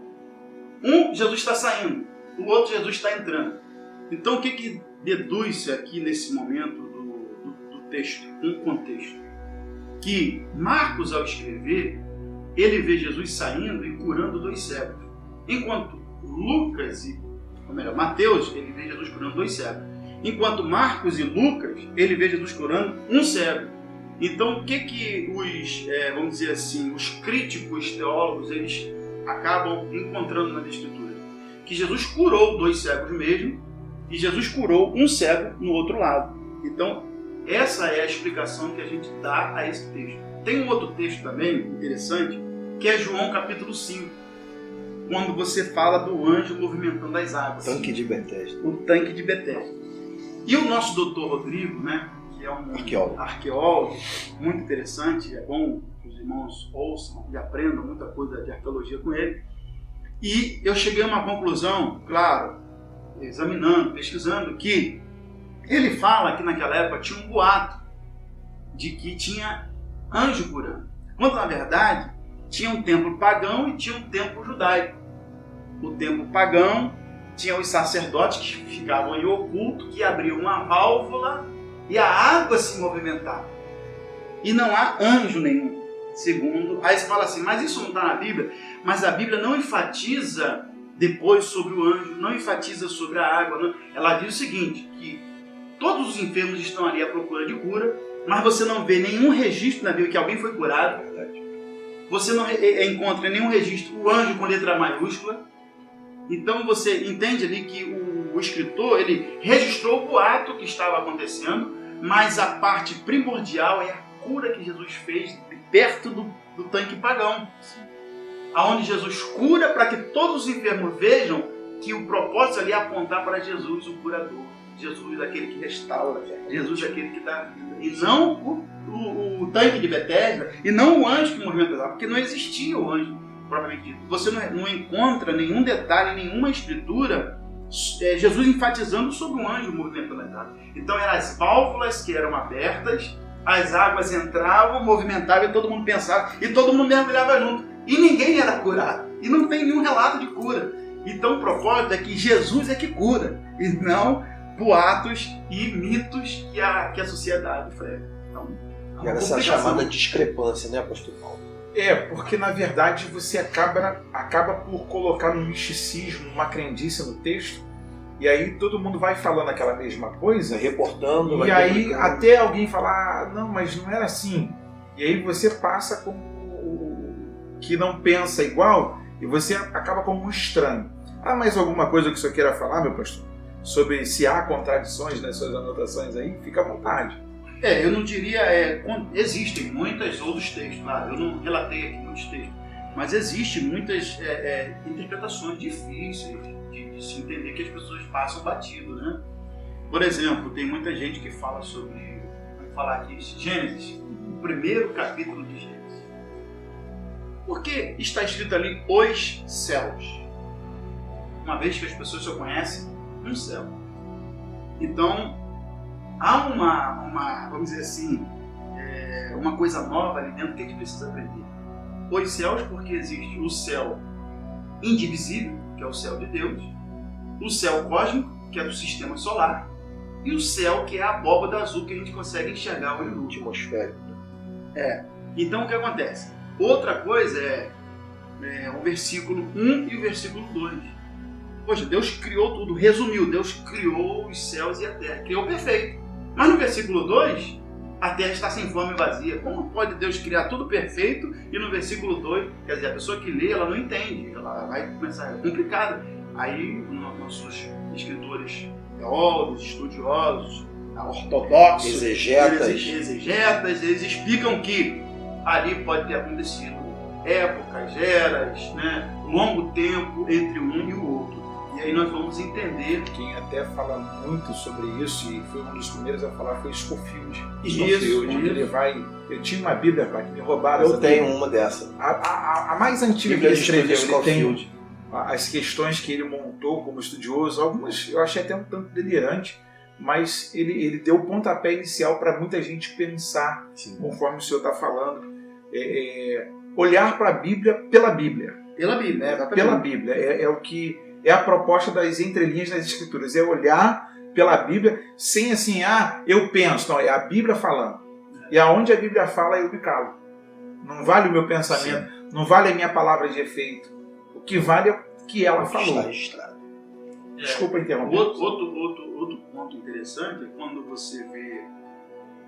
Jesus está saindo, o outro Jesus está entrando. Então, o que deduz-se aqui nesse momento do texto, um contexto? Que Marcos, ao escrever, ele vê Jesus saindo e curando dois cegos. Enquanto Mateus, ele vê Jesus curando dois cegos. Enquanto Marcos e Lucas, ele vê Jesus curando um cego. Então, o que os, vamos dizer assim, os críticos teólogos, eles acabam encontrando nas Escrituras? Que Jesus curou dois cegos mesmo, e Jesus curou um cego no outro lado. Então, essa é a explicação que a gente dá a esse texto. Tem um outro texto também interessante, que é João capítulo 5, quando você fala do anjo movimentando as águas. O tanque de Betesda. O tanque de Betesda. E o nosso doutor Rodrigo, né, que é um arqueólogo muito interessante, é bom que os irmãos ouçam e aprendam muita coisa de arqueologia com ele. E eu cheguei a uma conclusão, claro, examinando, pesquisando, que Ele fala que naquela época tinha um boato de que tinha anjo curando. Quando na verdade tinha um templo pagão e tinha um templo judaico. O templo pagão tinha os sacerdotes que ficavam em oculto, que abriam uma válvula e a água se movimentava. E não há anjo nenhum, segundo. Aí você fala assim, mas isso não está na Bíblia? Mas a Bíblia não enfatiza depois sobre o anjo, não enfatiza sobre a água. Não. Ela diz o seguinte, que todos os enfermos estão ali à procura de cura, mas você não vê nenhum registro na Bíblia que alguém foi curado. Você não encontra nenhum registro o anjo com letra maiúscula. Então você entende ali que o escritor ele registrou o boato que estava acontecendo, mas a parte primordial é a cura que Jesus fez perto do tanque pagão. Aonde Jesus cura para que todos os enfermos vejam que o propósito ali é apontar para Jesus, o curador. Jesus, aquele que restaura. Jesus, aquele que dá vida. E não o tanque de Betesda, e não o anjo que movimenta lá, porque não existia o anjo propriamente dito. Você não encontra nenhum detalhe, nenhuma escritura, Jesus enfatizando sobre o anjo movimentando as águas. Então eram as válvulas que eram abertas, as águas entravam, movimentavam e todo mundo pensava, e todo mundo mergulhava junto. E ninguém era curado. E não tem nenhum relato de cura. Então o propósito é que Jesus é que cura, e não boatos e mitos que a sociedade prega. Então, e era essa chamada discrepância, né, pastor Paulo? Porque na verdade você acaba por colocar um misticismo, uma crendice no texto, e aí todo mundo vai falando aquela mesma coisa, reportando, e aí até alguém falar, não, mas não era assim. E aí você passa como que não pensa igual, e você acaba como um estranho. Há mais alguma coisa que o senhor queira falar, meu pastor? Sobre se há contradições nas suas anotações aí? Fica à vontade. Eu não diria, existem muitos outros textos, claro, eu não relatei aqui muitos textos, mas existem muitas interpretações difíceis de se entender que as pessoas passam batido, né? Por exemplo, tem muita gente que fala sobre, vamos falar aqui, Gênesis, o primeiro capítulo de Gênesis. Porque está escrito ali os céus, uma vez que as pessoas só conhecem um céu. Então, há vamos dizer assim, uma coisa nova ali dentro que a gente precisa aprender. Os céus, porque existe o céu indivisível, que é o céu de Deus, o céu cósmico, que é do sistema solar, e o céu, que é a abóbada azul que a gente consegue enxergar o olho nu. Atmosférico. Então, o que acontece? Outra coisa é o versículo 1 e o versículo 2. Poxa, Deus criou tudo, resumiu, Deus criou os céus e a terra, criou perfeito. Mas no versículo 2, a terra está sem forma e vazia. Como pode Deus criar tudo perfeito e no versículo 2, quer dizer, a pessoa que lê, ela não entende, ela vai começar, é complicado. Aí, nossos escritores teólogos, estudiosos, ortodoxos, exegetas, eles explicam que ali pode ter acontecido épocas, eras, né, longo tempo entre um e o outro. E aí nós vamos entender. Quem até fala muito sobre isso, e foi um dos primeiros a falar, foi Scofield. Isso. Eu tinha uma Bíblia, que me roubaram. Eu tenho uma dessa. A mais antiga que ele escreveu, ele tem as questões que ele montou como estudioso, algumas eu achei até um tanto delirante, mas ele deu o pontapé inicial para muita gente pensar, sim, conforme o senhor está falando, olhar para a Bíblia pela Bíblia. Pela Bíblia, né? Pela Bíblia. É o que é a proposta das entrelinhas das Escrituras, é olhar pela Bíblia sem assim, eu penso, não, é a Bíblia falando. E aonde a Bíblia fala, eu me calo. Não vale o meu pensamento, sim, não vale a minha palavra de efeito. O que vale é o que ela falou. Está registrado. Desculpa interromper. Outro ponto interessante é quando você vê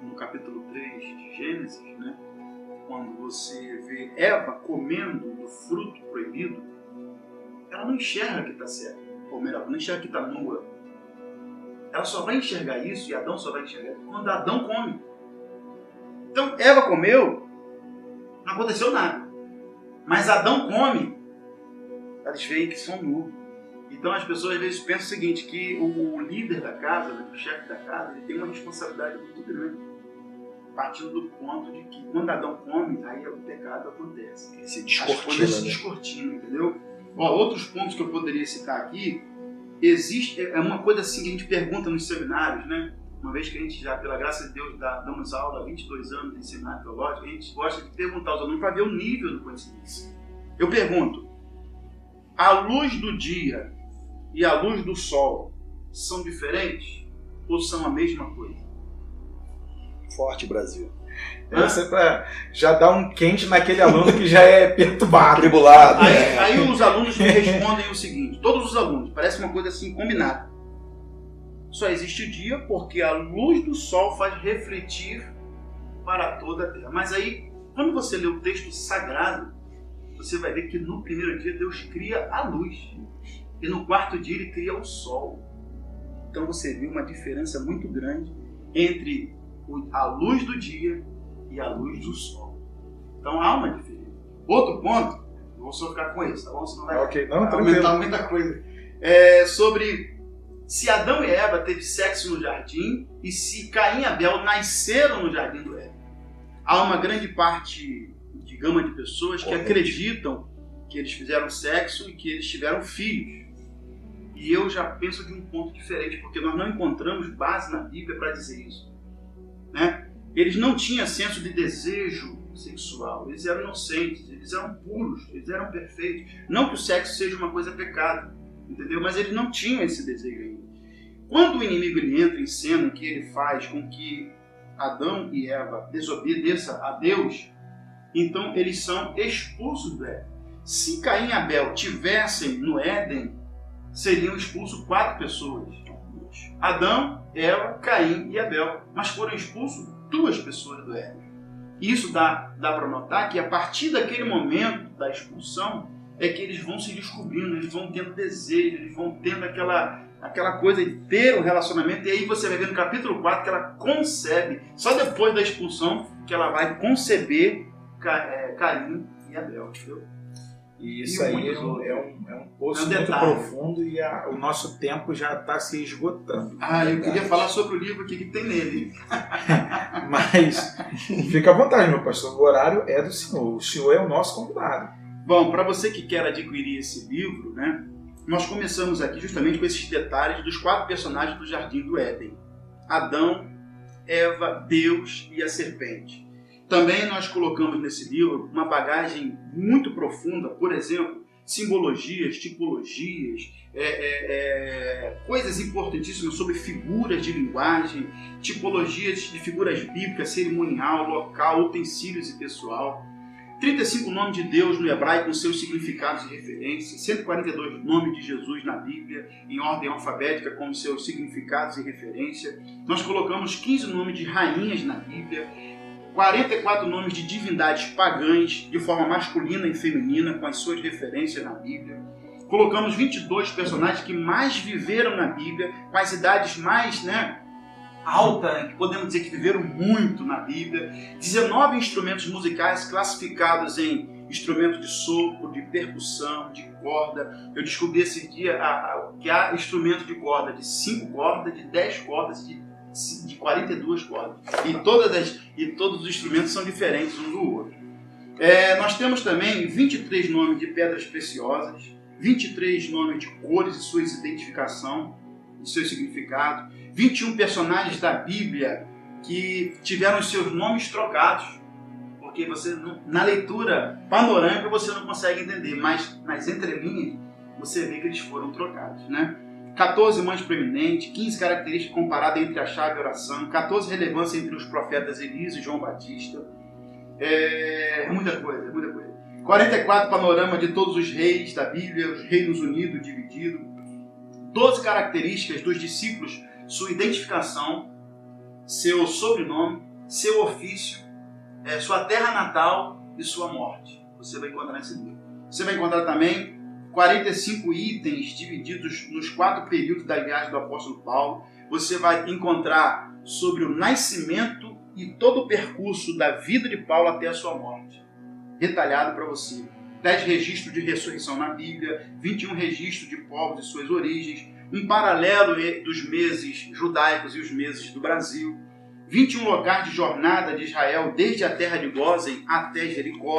no capítulo 3 de Gênesis, né, quando você vê Eva comendo do fruto proibido, ela não enxerga que está certo, ou melhor, não enxerga que está nua. Ela só vai enxergar isso, e Adão só vai enxergar quando Adão come. Então, Eva comeu, não aconteceu nada. Mas Adão come, eles veem que são nus. Então, as pessoas às vezes pensam o seguinte, que o líder da casa, o chefe da casa, ele tem uma responsabilidade muito grande. Partindo do ponto de que quando Adão come, aí o pecado acontece. As coisas se descortinam, entendeu? Outros pontos que eu poderia citar aqui, existe uma coisa assim que a gente pergunta nos seminários, né? uma vez que a gente já, pela graça de Deus, damos aula há 22 anos de seminário teológico, a gente gosta de perguntar aos alunos para ver o nível do conhecimento. Eu pergunto, a luz do dia e a luz do sol são diferentes ou são a mesma coisa? Forte, Brasil. Essa é pra já dar um quente naquele aluno que já é perturbado. Tribulado. Aí os alunos me respondem o seguinte, todos os alunos, parece uma coisa assim combinada. Só existe dia porque a luz do sol faz refletir para toda a terra. Mas aí, quando você lê o texto sagrado, você vai ver que no primeiro dia Deus cria a luz. E no quarto dia Ele cria o sol. Então você vê uma diferença muito grande entre a luz do dia e a luz do sol. Então há uma diferença. Outro ponto, não vou só ficar com isso, tá bom? Senão vai aumentar muita coisa. Sobre se Adão e Eva teve sexo no jardim e se Caim e Abel nasceram no jardim do Éden. Há uma grande parte de gama de pessoas que acreditam que eles fizeram sexo e que eles tiveram filhos. E eu já penso de um ponto diferente, porque nós não encontramos base na Bíblia para dizer isso. Né? Eles não tinham senso de desejo sexual, eles eram inocentes, eles eram puros, eles eram perfeitos. Não que o sexo seja uma coisa pecado, entendeu? Mas eles não tinham esse desejo ainda. Quando o inimigo ele entra em cena, que ele faz com que Adão e Eva desobedeçam a Deus, então eles são expulsos do Éden. Se Caim e Abel tivessem no Éden, seriam expulsos 4 pessoas. Adão, Eva, Caim e Abel. Mas foram expulsos 2 pessoas do Éden. Isso dá para notar que a partir daquele momento da expulsão é que eles vão se descobrindo, eles vão tendo desejo, eles vão tendo aquela coisa de ter um relacionamento. E aí você vai ver no capítulo 4 que ela concebe, só depois da expulsão, que ela vai conceber Caim e Abel. Entendeu? E isso aí é um poço muito profundo e o nosso tempo já está se esgotando. Eu queria falar sobre o livro que tem nele. Mas fica à vontade, meu pastor. O horário é do senhor. O senhor é o nosso convidado. Bom, para você que quer adquirir esse livro, né, nós começamos aqui justamente com esses detalhes dos 4 personagens do Jardim do Éden. Adão, Eva, Deus e a serpente. Também nós colocamos nesse livro uma bagagem muito profunda, por exemplo, simbologias, tipologias, coisas importantíssimas sobre figuras de linguagem, tipologias de figuras bíblicas, cerimonial, local, utensílios e pessoal. 35 nomes de Deus no hebraico com seus significados e referências, 142 nomes de Jesus na Bíblia, em ordem alfabética com seus significados e referências. Nós colocamos 15 nomes de rainhas na Bíblia, 44 nomes de divindades pagãs, de forma masculina e feminina, com as suas referências na Bíblia. Colocamos 22 personagens que mais viveram na Bíblia, com as idades mais altas, que podemos dizer que viveram muito na Bíblia. 19 instrumentos musicais classificados em instrumento de sopro, de percussão, de corda. Eu descobri esse dia que há instrumento de corda de 5 cordas, de 10 cordas, de 42 cordas. E todos os instrumentos são diferentes um do outro. Nós temos também 23 nomes de pedras preciosas, 23 nomes de cores e suas identificação e seu significado, 21 personagens da Bíblia que tiveram os seus nomes trocados, porque você na leitura panorâmica você não consegue entender, mas nas entrelinhas você vê que eles foram trocados, né? 14 mães preeminentes, 15 características comparadas entre a chave e a oração, 14 relevância entre os profetas Elias e João Batista. Muita coisa. 44 panorama de todos os reis da Bíblia, os reinos unidos, divididos. 12 características dos discípulos, sua identificação, seu sobrenome, seu ofício, sua terra natal e sua morte. Você vai encontrar nesse livro. Você vai encontrar também 45 itens divididos nos 4 períodos da viagem do apóstolo Paulo. Você vai encontrar sobre o nascimento e todo o percurso da vida de Paulo até a sua morte. Detalhado para você. 10 registros de ressurreição na Bíblia, 21 registros de povos e suas origens, um paralelo dos meses judaicos e os meses do Brasil, 21 locais de jornada de Israel desde a terra de Gósen até Jericó,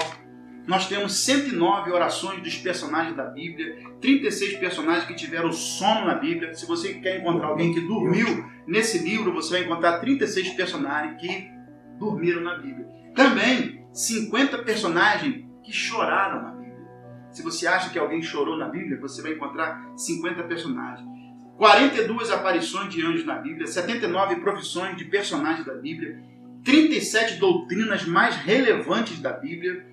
Nós temos 109 orações dos personagens da Bíblia, 36 personagens que tiveram sono na Bíblia. Se você quer encontrar alguém que dormiu nesse livro, você vai encontrar 36 personagens que dormiram na Bíblia. Também 50 personagens que choraram na Bíblia. Se você acha que alguém chorou na Bíblia, você vai encontrar 50 personagens. 42 aparições de anjos na Bíblia, 79 profissões de personagens da Bíblia, 37 doutrinas mais relevantes da Bíblia,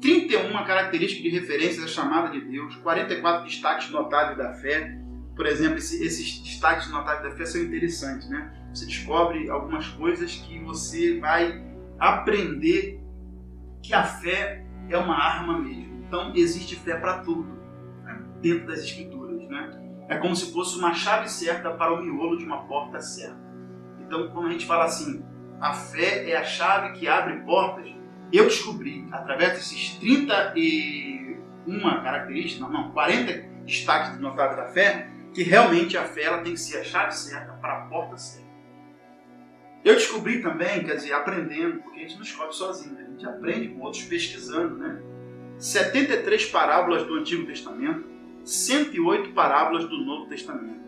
31 características de referência da chamada de Deus, 44 destaques notáveis da fé. Por exemplo, esses destaques notáveis da fé são interessantes, né? Você descobre algumas coisas que você vai aprender que a fé é uma arma mesmo. Então, existe fé para tudo, né? Dentro das Escrituras, né? É como se fosse uma chave certa para o miolo de uma porta certa. Então, quando a gente fala assim, a fé é a chave que abre portas, eu descobri, através desses 31 características, 40 destaques notáveis da fé, que realmente a fé ela tem que ser a chave certa para a porta certa. Eu descobri também, quer dizer, aprendendo, porque a gente não descobre sozinho, né? A gente aprende com outros pesquisando, né? 73 parábolas do Antigo Testamento, 108 parábolas do Novo Testamento.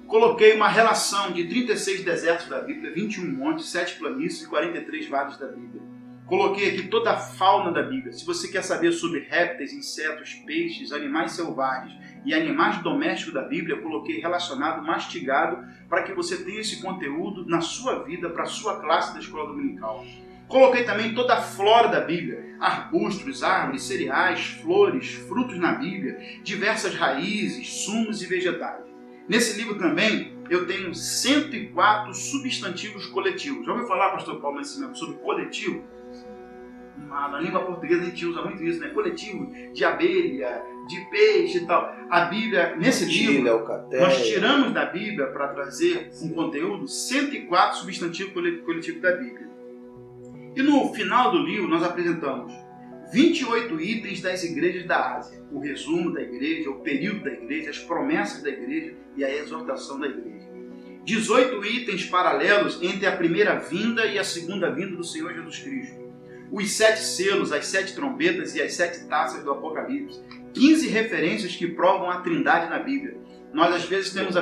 Coloquei uma relação de 36 desertos da Bíblia, 21 montes, 7 planícies e 43 vales da Bíblia. Coloquei aqui toda a fauna da Bíblia. Se você quer saber sobre répteis, insetos, peixes, animais selvagens e animais domésticos da Bíblia, coloquei relacionado, mastigado, para que você tenha esse conteúdo na sua vida, para a sua classe da escola dominical. Coloquei também toda a flora da Bíblia, arbustos, árvores, cereais, flores, frutos na Bíblia, diversas raízes, sumos e vegetais. Nesse livro também eu tenho 104 substantivos coletivos. Já ouviu falar, pastor Paulo, nesse livro sobre coletivo? Na língua portuguesa a gente usa muito isso, né? Coletivo de abelha, de peixe e tal. A Bíblia, nesse livro, nós tiramos da Bíblia para trazer um conteúdo 104 substantivos coletivos da Bíblia. E no final do livro nós apresentamos 28 itens das igrejas da Ásia. O resumo da igreja, o período da igreja, as promessas da igreja e a exortação da igreja. 18 itens paralelos entre a primeira vinda e a segunda vinda do Senhor Jesus Cristo. Os 7 selos, as 7 trombetas e as 7 taças do Apocalipse. 15 referências que provam a Trindade na Bíblia. Nós às vezes temos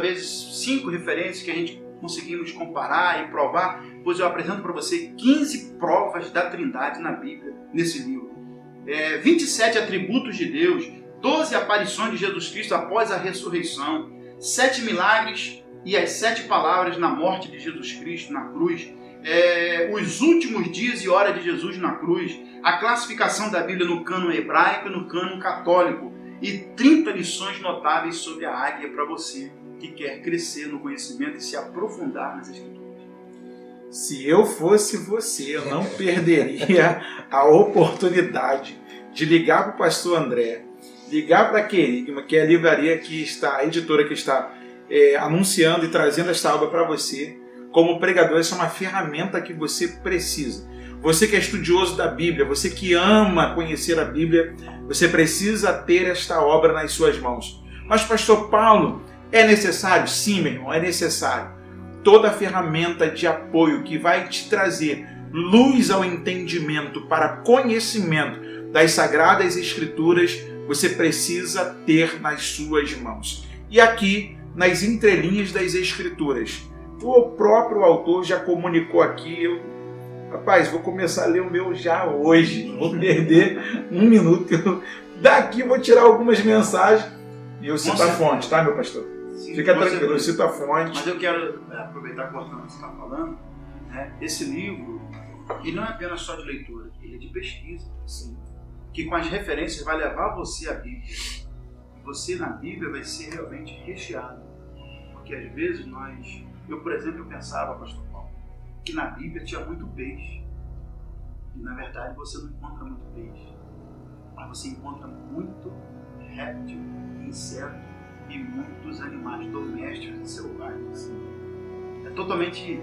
5 referências que a gente conseguimos comparar e provar, pois eu apresento para você 15 provas da Trindade na Bíblia, nesse livro. 27 atributos de Deus, 12 aparições de Jesus Cristo após a ressurreição, 7 milagres e as 7 palavras na morte de Jesus Cristo na cruz, os últimos dias e horas de Jesus na cruz, a classificação da Bíblia no cânon hebraico e no cânon católico, e 30 lições notáveis sobre a águia para você que quer crescer no conhecimento e se aprofundar nas Escrituras. Se eu fosse você, eu não perderia a oportunidade de ligar para o pastor André, ligar para a Querigma, que é a livraria que está, a editora que está anunciando e trazendo esta obra para você. Como pregador, essa é uma ferramenta que você precisa. Você que é estudioso da Bíblia, você que ama conhecer a Bíblia, você precisa ter esta obra nas suas mãos. Mas, pastor Paulo, é necessário? Sim, meu irmão, é necessário. Toda a ferramenta de apoio que vai te trazer luz ao entendimento para conhecimento das Sagradas Escrituras, você precisa ter nas suas mãos. E aqui, nas entrelinhas das Escrituras, o próprio autor já comunicou aqui, rapaz, vou começar a ler o meu já hoje, não vou perder um minuto, daqui vou tirar algumas mensagens e eu cito a fonte, tá, meu pastor? Sim, fica tranquilo, eu cito a fonte. Mas eu quero aproveitar cortando o que você está falando, né? Esse livro, ele não é apenas só de leitura, ele é de pesquisa, sim, que com as referências vai levar você à Bíblia. Você na Bíblia vai ser realmente recheado, porque às vezes eu, por exemplo, pensava, pastor Paulo, que na Bíblia tinha muito peixe. E na verdade você não encontra muito peixe. Mas você encontra muito réptil, inseto e muitos animais domésticos e selvagens. É totalmente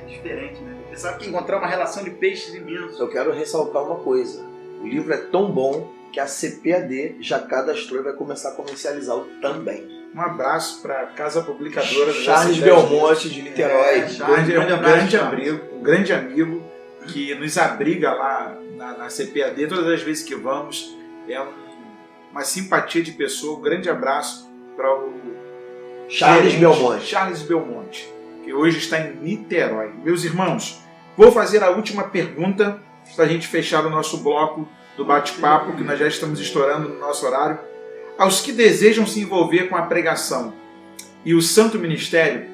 diferente, né? Você sabe que encontrar uma relação de peixes imensos. Eu quero ressaltar uma coisa. O livro é tão bom que a CPAD já cadastrou e vai começar a comercializá-lo também. Um abraço para a Casa Publicadora Charles Belmonte de Niterói. Charles é um grande amigo que nos abriga lá na na CPAD, todas as vezes que vamos. É uma simpatia de pessoa. Um grande abraço para o Charles Belmonte. Charles Belmonte, que hoje está em Niterói. Meus irmãos, vou fazer a última pergunta para a gente fechar o nosso bloco do bate-papo, que nós já estamos estourando no nosso horário. Aos que desejam se envolver com a pregação e o santo ministério,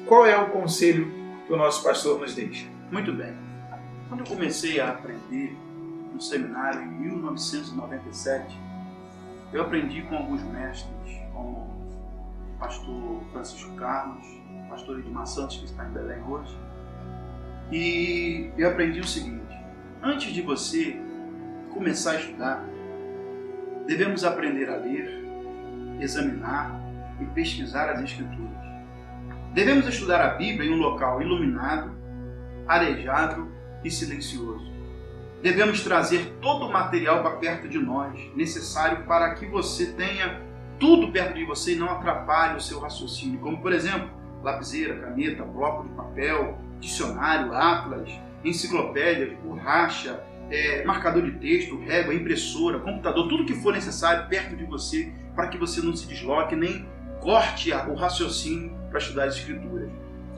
qual é o conselho que o nosso pastor nos deixa? Muito bem. Quando eu comecei a aprender no seminário em 1997, eu aprendi com alguns mestres, como o pastor Francisco Carlos, o pastor Edmar Santos, que está em Belém hoje, e eu aprendi o seguinte: antes de você começar a estudar, devemos aprender a ler, examinar e pesquisar as Escrituras. Devemos estudar a Bíblia em um local iluminado, arejado e silencioso. Devemos trazer todo o material para perto de nós, necessário para que você tenha tudo perto de você e não atrapalhe o seu raciocínio, como, por exemplo, lapiseira, caneta, bloco de papel, dicionário, atlas, enciclopédias, borracha, marcador de texto, régua, impressora, computador, tudo que for necessário perto de você para que você não se desloque nem corte o raciocínio para estudar as Escrituras.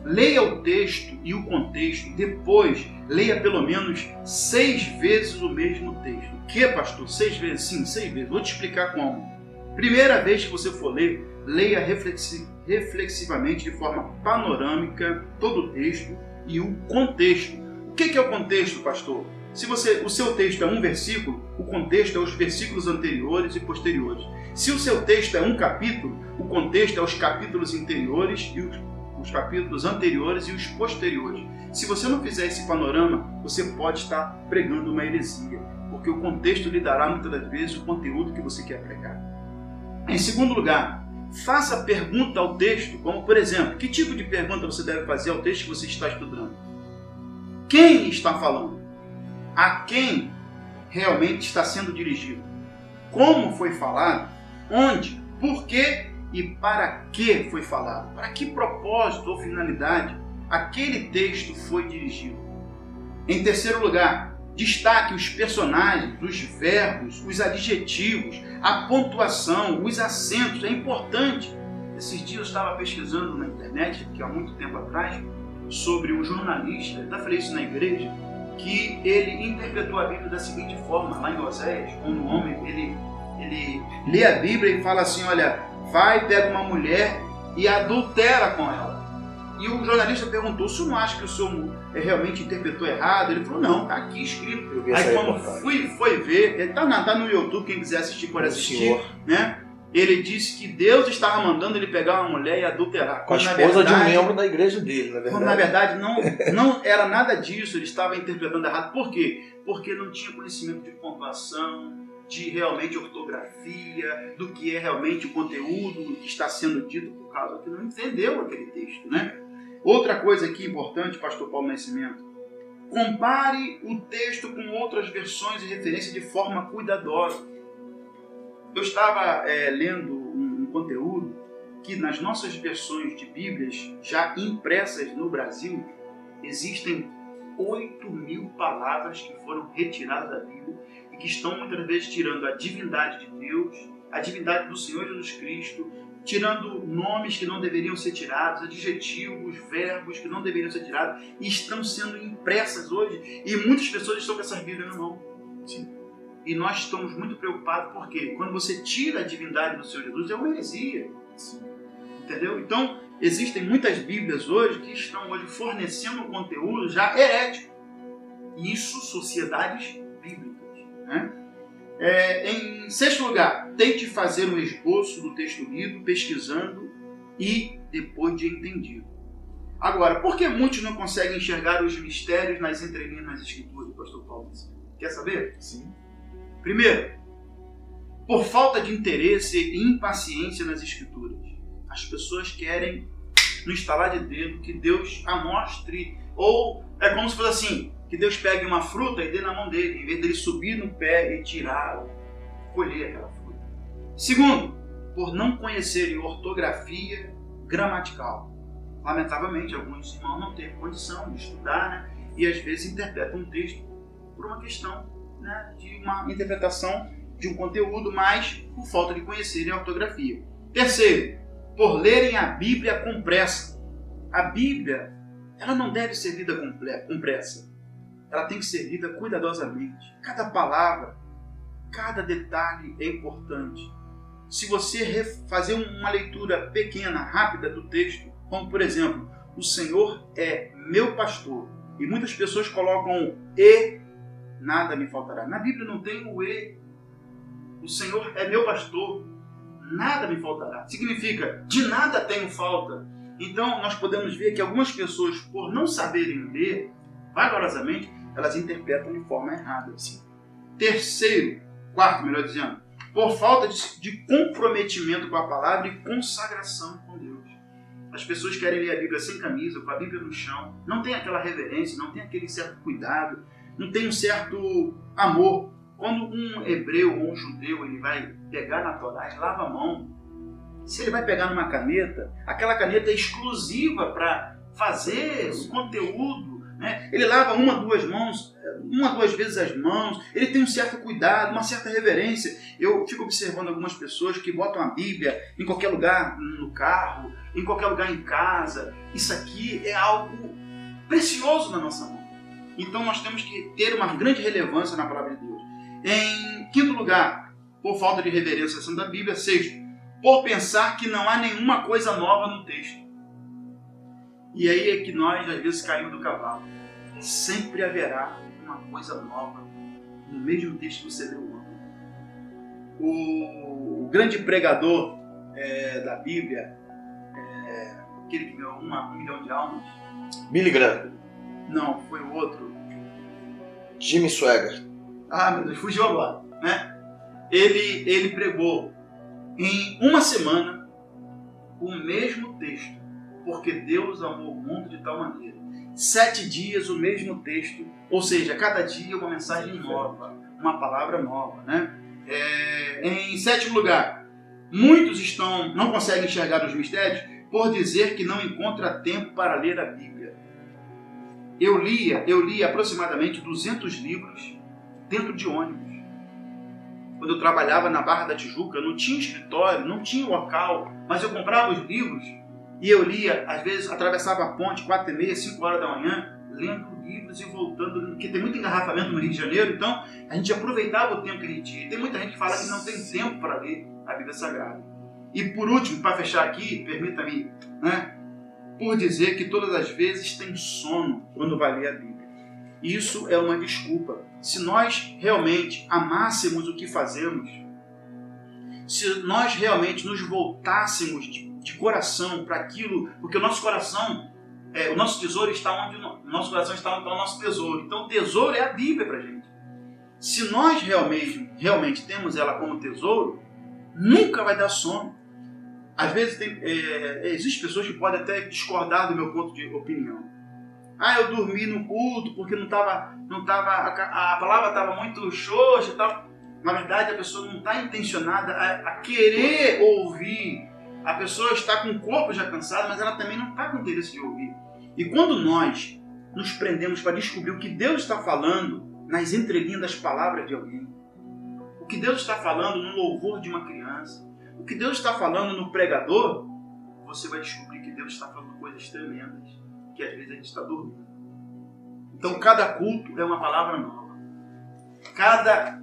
Leia o texto e o contexto, depois leia pelo menos 6 vezes o mesmo texto. O que, pastor? 6 vezes? Sim, 6 vezes. Vou te explicar como. Primeira vez que você for ler, leia reflexivamente, de forma panorâmica, todo o texto e o contexto. O que é o contexto, pastor? Se o seu texto é um versículo, o contexto é os versículos anteriores e posteriores. Se o seu texto é um capítulo, o contexto é os capítulos anteriores e os capítulos anteriores e os posteriores. Se você não fizer esse panorama, você pode estar pregando uma heresia, porque o contexto lhe dará muitas das vezes o conteúdo que você quer pregar. Em segundo lugar, faça pergunta ao texto, como por exemplo, que tipo de pergunta você deve fazer ao texto que você está estudando? Quem está falando? A quem realmente está sendo dirigido? Como foi falado? Onde? Por quê? E para que foi falado? Para que propósito ou finalidade aquele texto foi dirigido? Em terceiro lugar, destaque os personagens, os verbos, os adjetivos, a pontuação, os acentos. É importante. Esses dias eu estava pesquisando na internet, que há muito tempo atrás, sobre um jornalista, até falei isso na igreja, que ele interpretou a Bíblia da seguinte forma, lá em Oséias, quando o homem ele lê a Bíblia e fala assim, olha, vai, pega uma mulher e adultera com ela. E o jornalista perguntou, o senhor não acha que o senhor realmente interpretou errado? Ele falou, não, está aqui escrito. Aí quando foi ver, está no YouTube, quem quiser assistir pode assistir, né? Ele disse que Deus estava mandando ele pegar uma mulher e adulterar. Com a esposa de um membro da igreja dele, na verdade. Quando, na verdade, não era nada disso, ele estava interpretando errado. Por quê? Porque não tinha conhecimento de pontuação, de realmente ortografia, do que é realmente o conteúdo que está sendo dito, por causa que não entendeu aquele texto, né? Outra coisa aqui importante, pastor Paulo Nascimento, compare o texto com outras versões e referências de forma cuidadosa. Eu estava lendo um conteúdo que nas nossas versões de Bíblias, já impressas no Brasil, existem 8.000 palavras que foram retiradas da Bíblia e que estão muitas vezes tirando a divindade de Deus, a divindade do Senhor Jesus Cristo, tirando nomes que não deveriam ser tirados, adjetivos, verbos que não deveriam ser tirados, e estão sendo impressas hoje, e muitas pessoas estão com essas Bíblias na mão. Sim. E nós estamos muito preocupados porque quando você tira a divindade do Senhor Jesus, é uma heresia. Sim. Entendeu? Então, existem muitas Bíblias hoje que estão hoje fornecendo um conteúdo já herético. Isso, sociedades bíblicas, né? Em sexto lugar, tente fazer um esboço do texto lido, pesquisando e depois de entendido. Agora, por que muitos não conseguem enxergar os mistérios nas entrelinhas nas Escrituras, pastor Paulo? Quer saber? Sim. Primeiro, por falta de interesse e impaciência nas Escrituras. As pessoas querem, no estalar de dedo, que Deus a mostre, ou é como se fosse assim, que Deus pegue uma fruta e dê na mão dele, em vez dele subir no pé e tirar, colher aquela fruta. Segundo, por não conhecerem ortografia gramatical. Lamentavelmente, alguns irmãos não têm condição de estudar, né? E às vezes interpretam um texto por uma questão né, de uma interpretação de um conteúdo, mas por falta de conhecerem a ortografia. Terceiro, por lerem a Bíblia com pressa. A Bíblia, ela não deve ser lida com pressa. Ela tem que ser lida cuidadosamente. Cada palavra, cada detalhe é importante. Se você fazer uma leitura pequena, rápida do texto, como por exemplo, o Senhor é meu pastor, e muitas pessoas colocam e, nada me faltará. Na Bíblia não tem o e. O Senhor é meu pastor, nada me faltará. Significa, de nada tenho falta. Então, nós podemos ver que algumas pessoas, por não saberem ler, vagarosamente, elas interpretam de forma errada. Assim. Quarto, melhor dizendo, por falta de comprometimento com a palavra e consagração com Deus. As pessoas querem ler a Bíblia sem camisa, com a Bíblia no chão, não tem aquela reverência, não tem aquele certo cuidado, não tem um certo amor. Quando um hebreu ou um judeu ele vai pegar na Torá, ele lava a mão. Se ele vai pegar numa caneta, aquela caneta é exclusiva para fazer o conteúdo. Né? Ele lava uma, duas vezes as mãos, ele tem um certo cuidado, uma certa reverência. Eu fico observando algumas pessoas que botam a Bíblia em qualquer lugar, no carro, em qualquer lugar em casa. Isso aqui é algo precioso na nossa mão. Então nós temos que ter uma grande relevância na palavra de Deus. Em quinto lugar, por falta de reverência à Santa Bíblia. Sexto, por pensar que não há nenhuma coisa nova no texto. E aí é que nós, às vezes, caímos do cavalo. Sempre haverá uma coisa nova no mesmo texto que você leu ontem. O grande pregador da Bíblia, aquele que ganhou 1 milhão de almas. Billy Graham. Não, foi o outro. Jimmy Swaggart. Ah, meu Deus, fugiu agora. Né? Ele pregou em uma semana o mesmo texto. Porque Deus amou o mundo de tal maneira. 7 dias o mesmo texto, ou seja, cada dia uma mensagem nova, uma palavra nova. Né? Em sétimo lugar, muitos não conseguem enxergar os mistérios por dizer que não encontra tempo para ler a Bíblia. Eu li aproximadamente 200 livros dentro de ônibus. Quando eu trabalhava na Barra da Tijuca, não tinha escritório, não tinha local, mas eu comprava os livros e eu lia, às vezes atravessava a ponte 4h30, 5 horas da manhã, lendo livros e voltando, porque tem muito engarrafamento no Rio de Janeiro, então a gente aproveitava o tempo que a gente tinha. Tem muita gente que fala que não tem tempo para ler a Bíblia Sagrada. E por último, para fechar aqui, permita-me, né, por dizer que todas as vezes tem sono quando vai ler a Bíblia. Isso é uma desculpa. Se nós realmente amássemos o que fazemos, se nós realmente nos voltássemos de coração para aquilo, porque o nosso coração, o nosso tesouro está onde o nosso coração está onde está o nosso tesouro. Então o tesouro é a Bíblia para a gente. Se nós realmente temos ela como tesouro, nunca vai dar sono. Às vezes existem pessoas que podem até discordar do meu ponto de opinião. Eu dormi no culto porque a palavra estava muito xoxa e tal. Na verdade, a pessoa não está intencionada a querer ouvir. A pessoa está com o corpo já cansado, mas ela também não está com interesse de ouvir. E quando nós nos prendemos para descobrir o que Deus está falando nas entrelinhas das palavras de alguém, o que Deus está falando no louvor de uma criança, o que Deus está falando no pregador, você vai descobrir que Deus está falando coisas tremendas, que às vezes a gente está dormindo. Então cada culto é uma palavra nova. Cada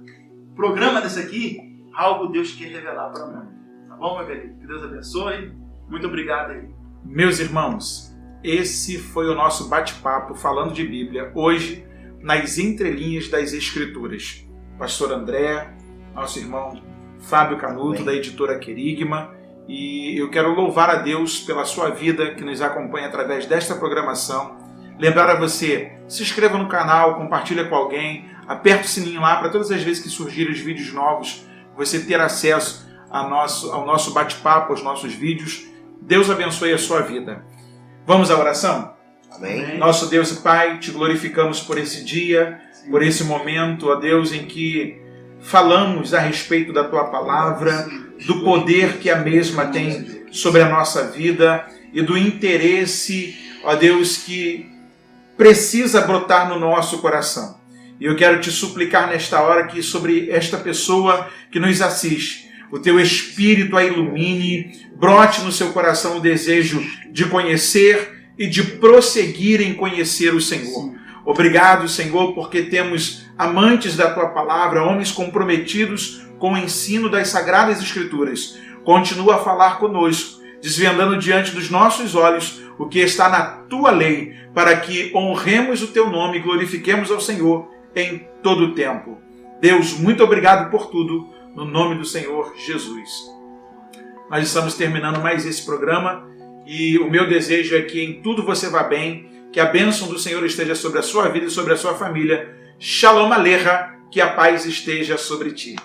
programa desse aqui, algo Deus quer revelar para nós. Tá bom, meu querido? Que Deus abençoe. Muito obrigado aí. Meus irmãos, esse foi o nosso bate-papo falando de Bíblia, hoje nas entrelinhas das Escrituras. Pastor André, nosso irmão Fábio Canuto, da editora Querigma, e eu quero louvar a Deus pela sua vida que nos acompanha através desta programação. Lembrar a você, se inscreva no canal, compartilha com alguém, aperta o sininho lá para todas as vezes que surgirem os vídeos novos, você ter acesso ao nosso bate-papo, aos nossos vídeos. Deus abençoe a sua vida. Vamos à oração? Amém. Nosso Deus e Pai, te glorificamos por esse dia, por esse momento, ó Deus, em que falamos a respeito da Tua Palavra, do poder que a mesma tem sobre a nossa vida e do interesse, ó Deus, que precisa brotar no nosso coração. E eu quero te suplicar nesta hora que sobre esta pessoa que nos assiste, o teu Espírito a ilumine, brote no seu coração o desejo de conhecer e de prosseguir em conhecer o Senhor. Obrigado, Senhor, porque temos amantes da Tua Palavra, homens comprometidos com o ensino das Sagradas Escrituras. Continua a falar conosco, desvendando diante dos nossos olhos o que está na Tua lei, para que honremos o Teu nome e glorifiquemos ao Senhor em todo o tempo. Deus, muito obrigado por tudo, no nome do Senhor Jesus. Nós estamos terminando mais esse programa e o meu desejo é que em tudo você vá bem, que a bênção do Senhor esteja sobre a sua vida e sobre a sua família. Shalom Alecha, que a paz esteja sobre ti.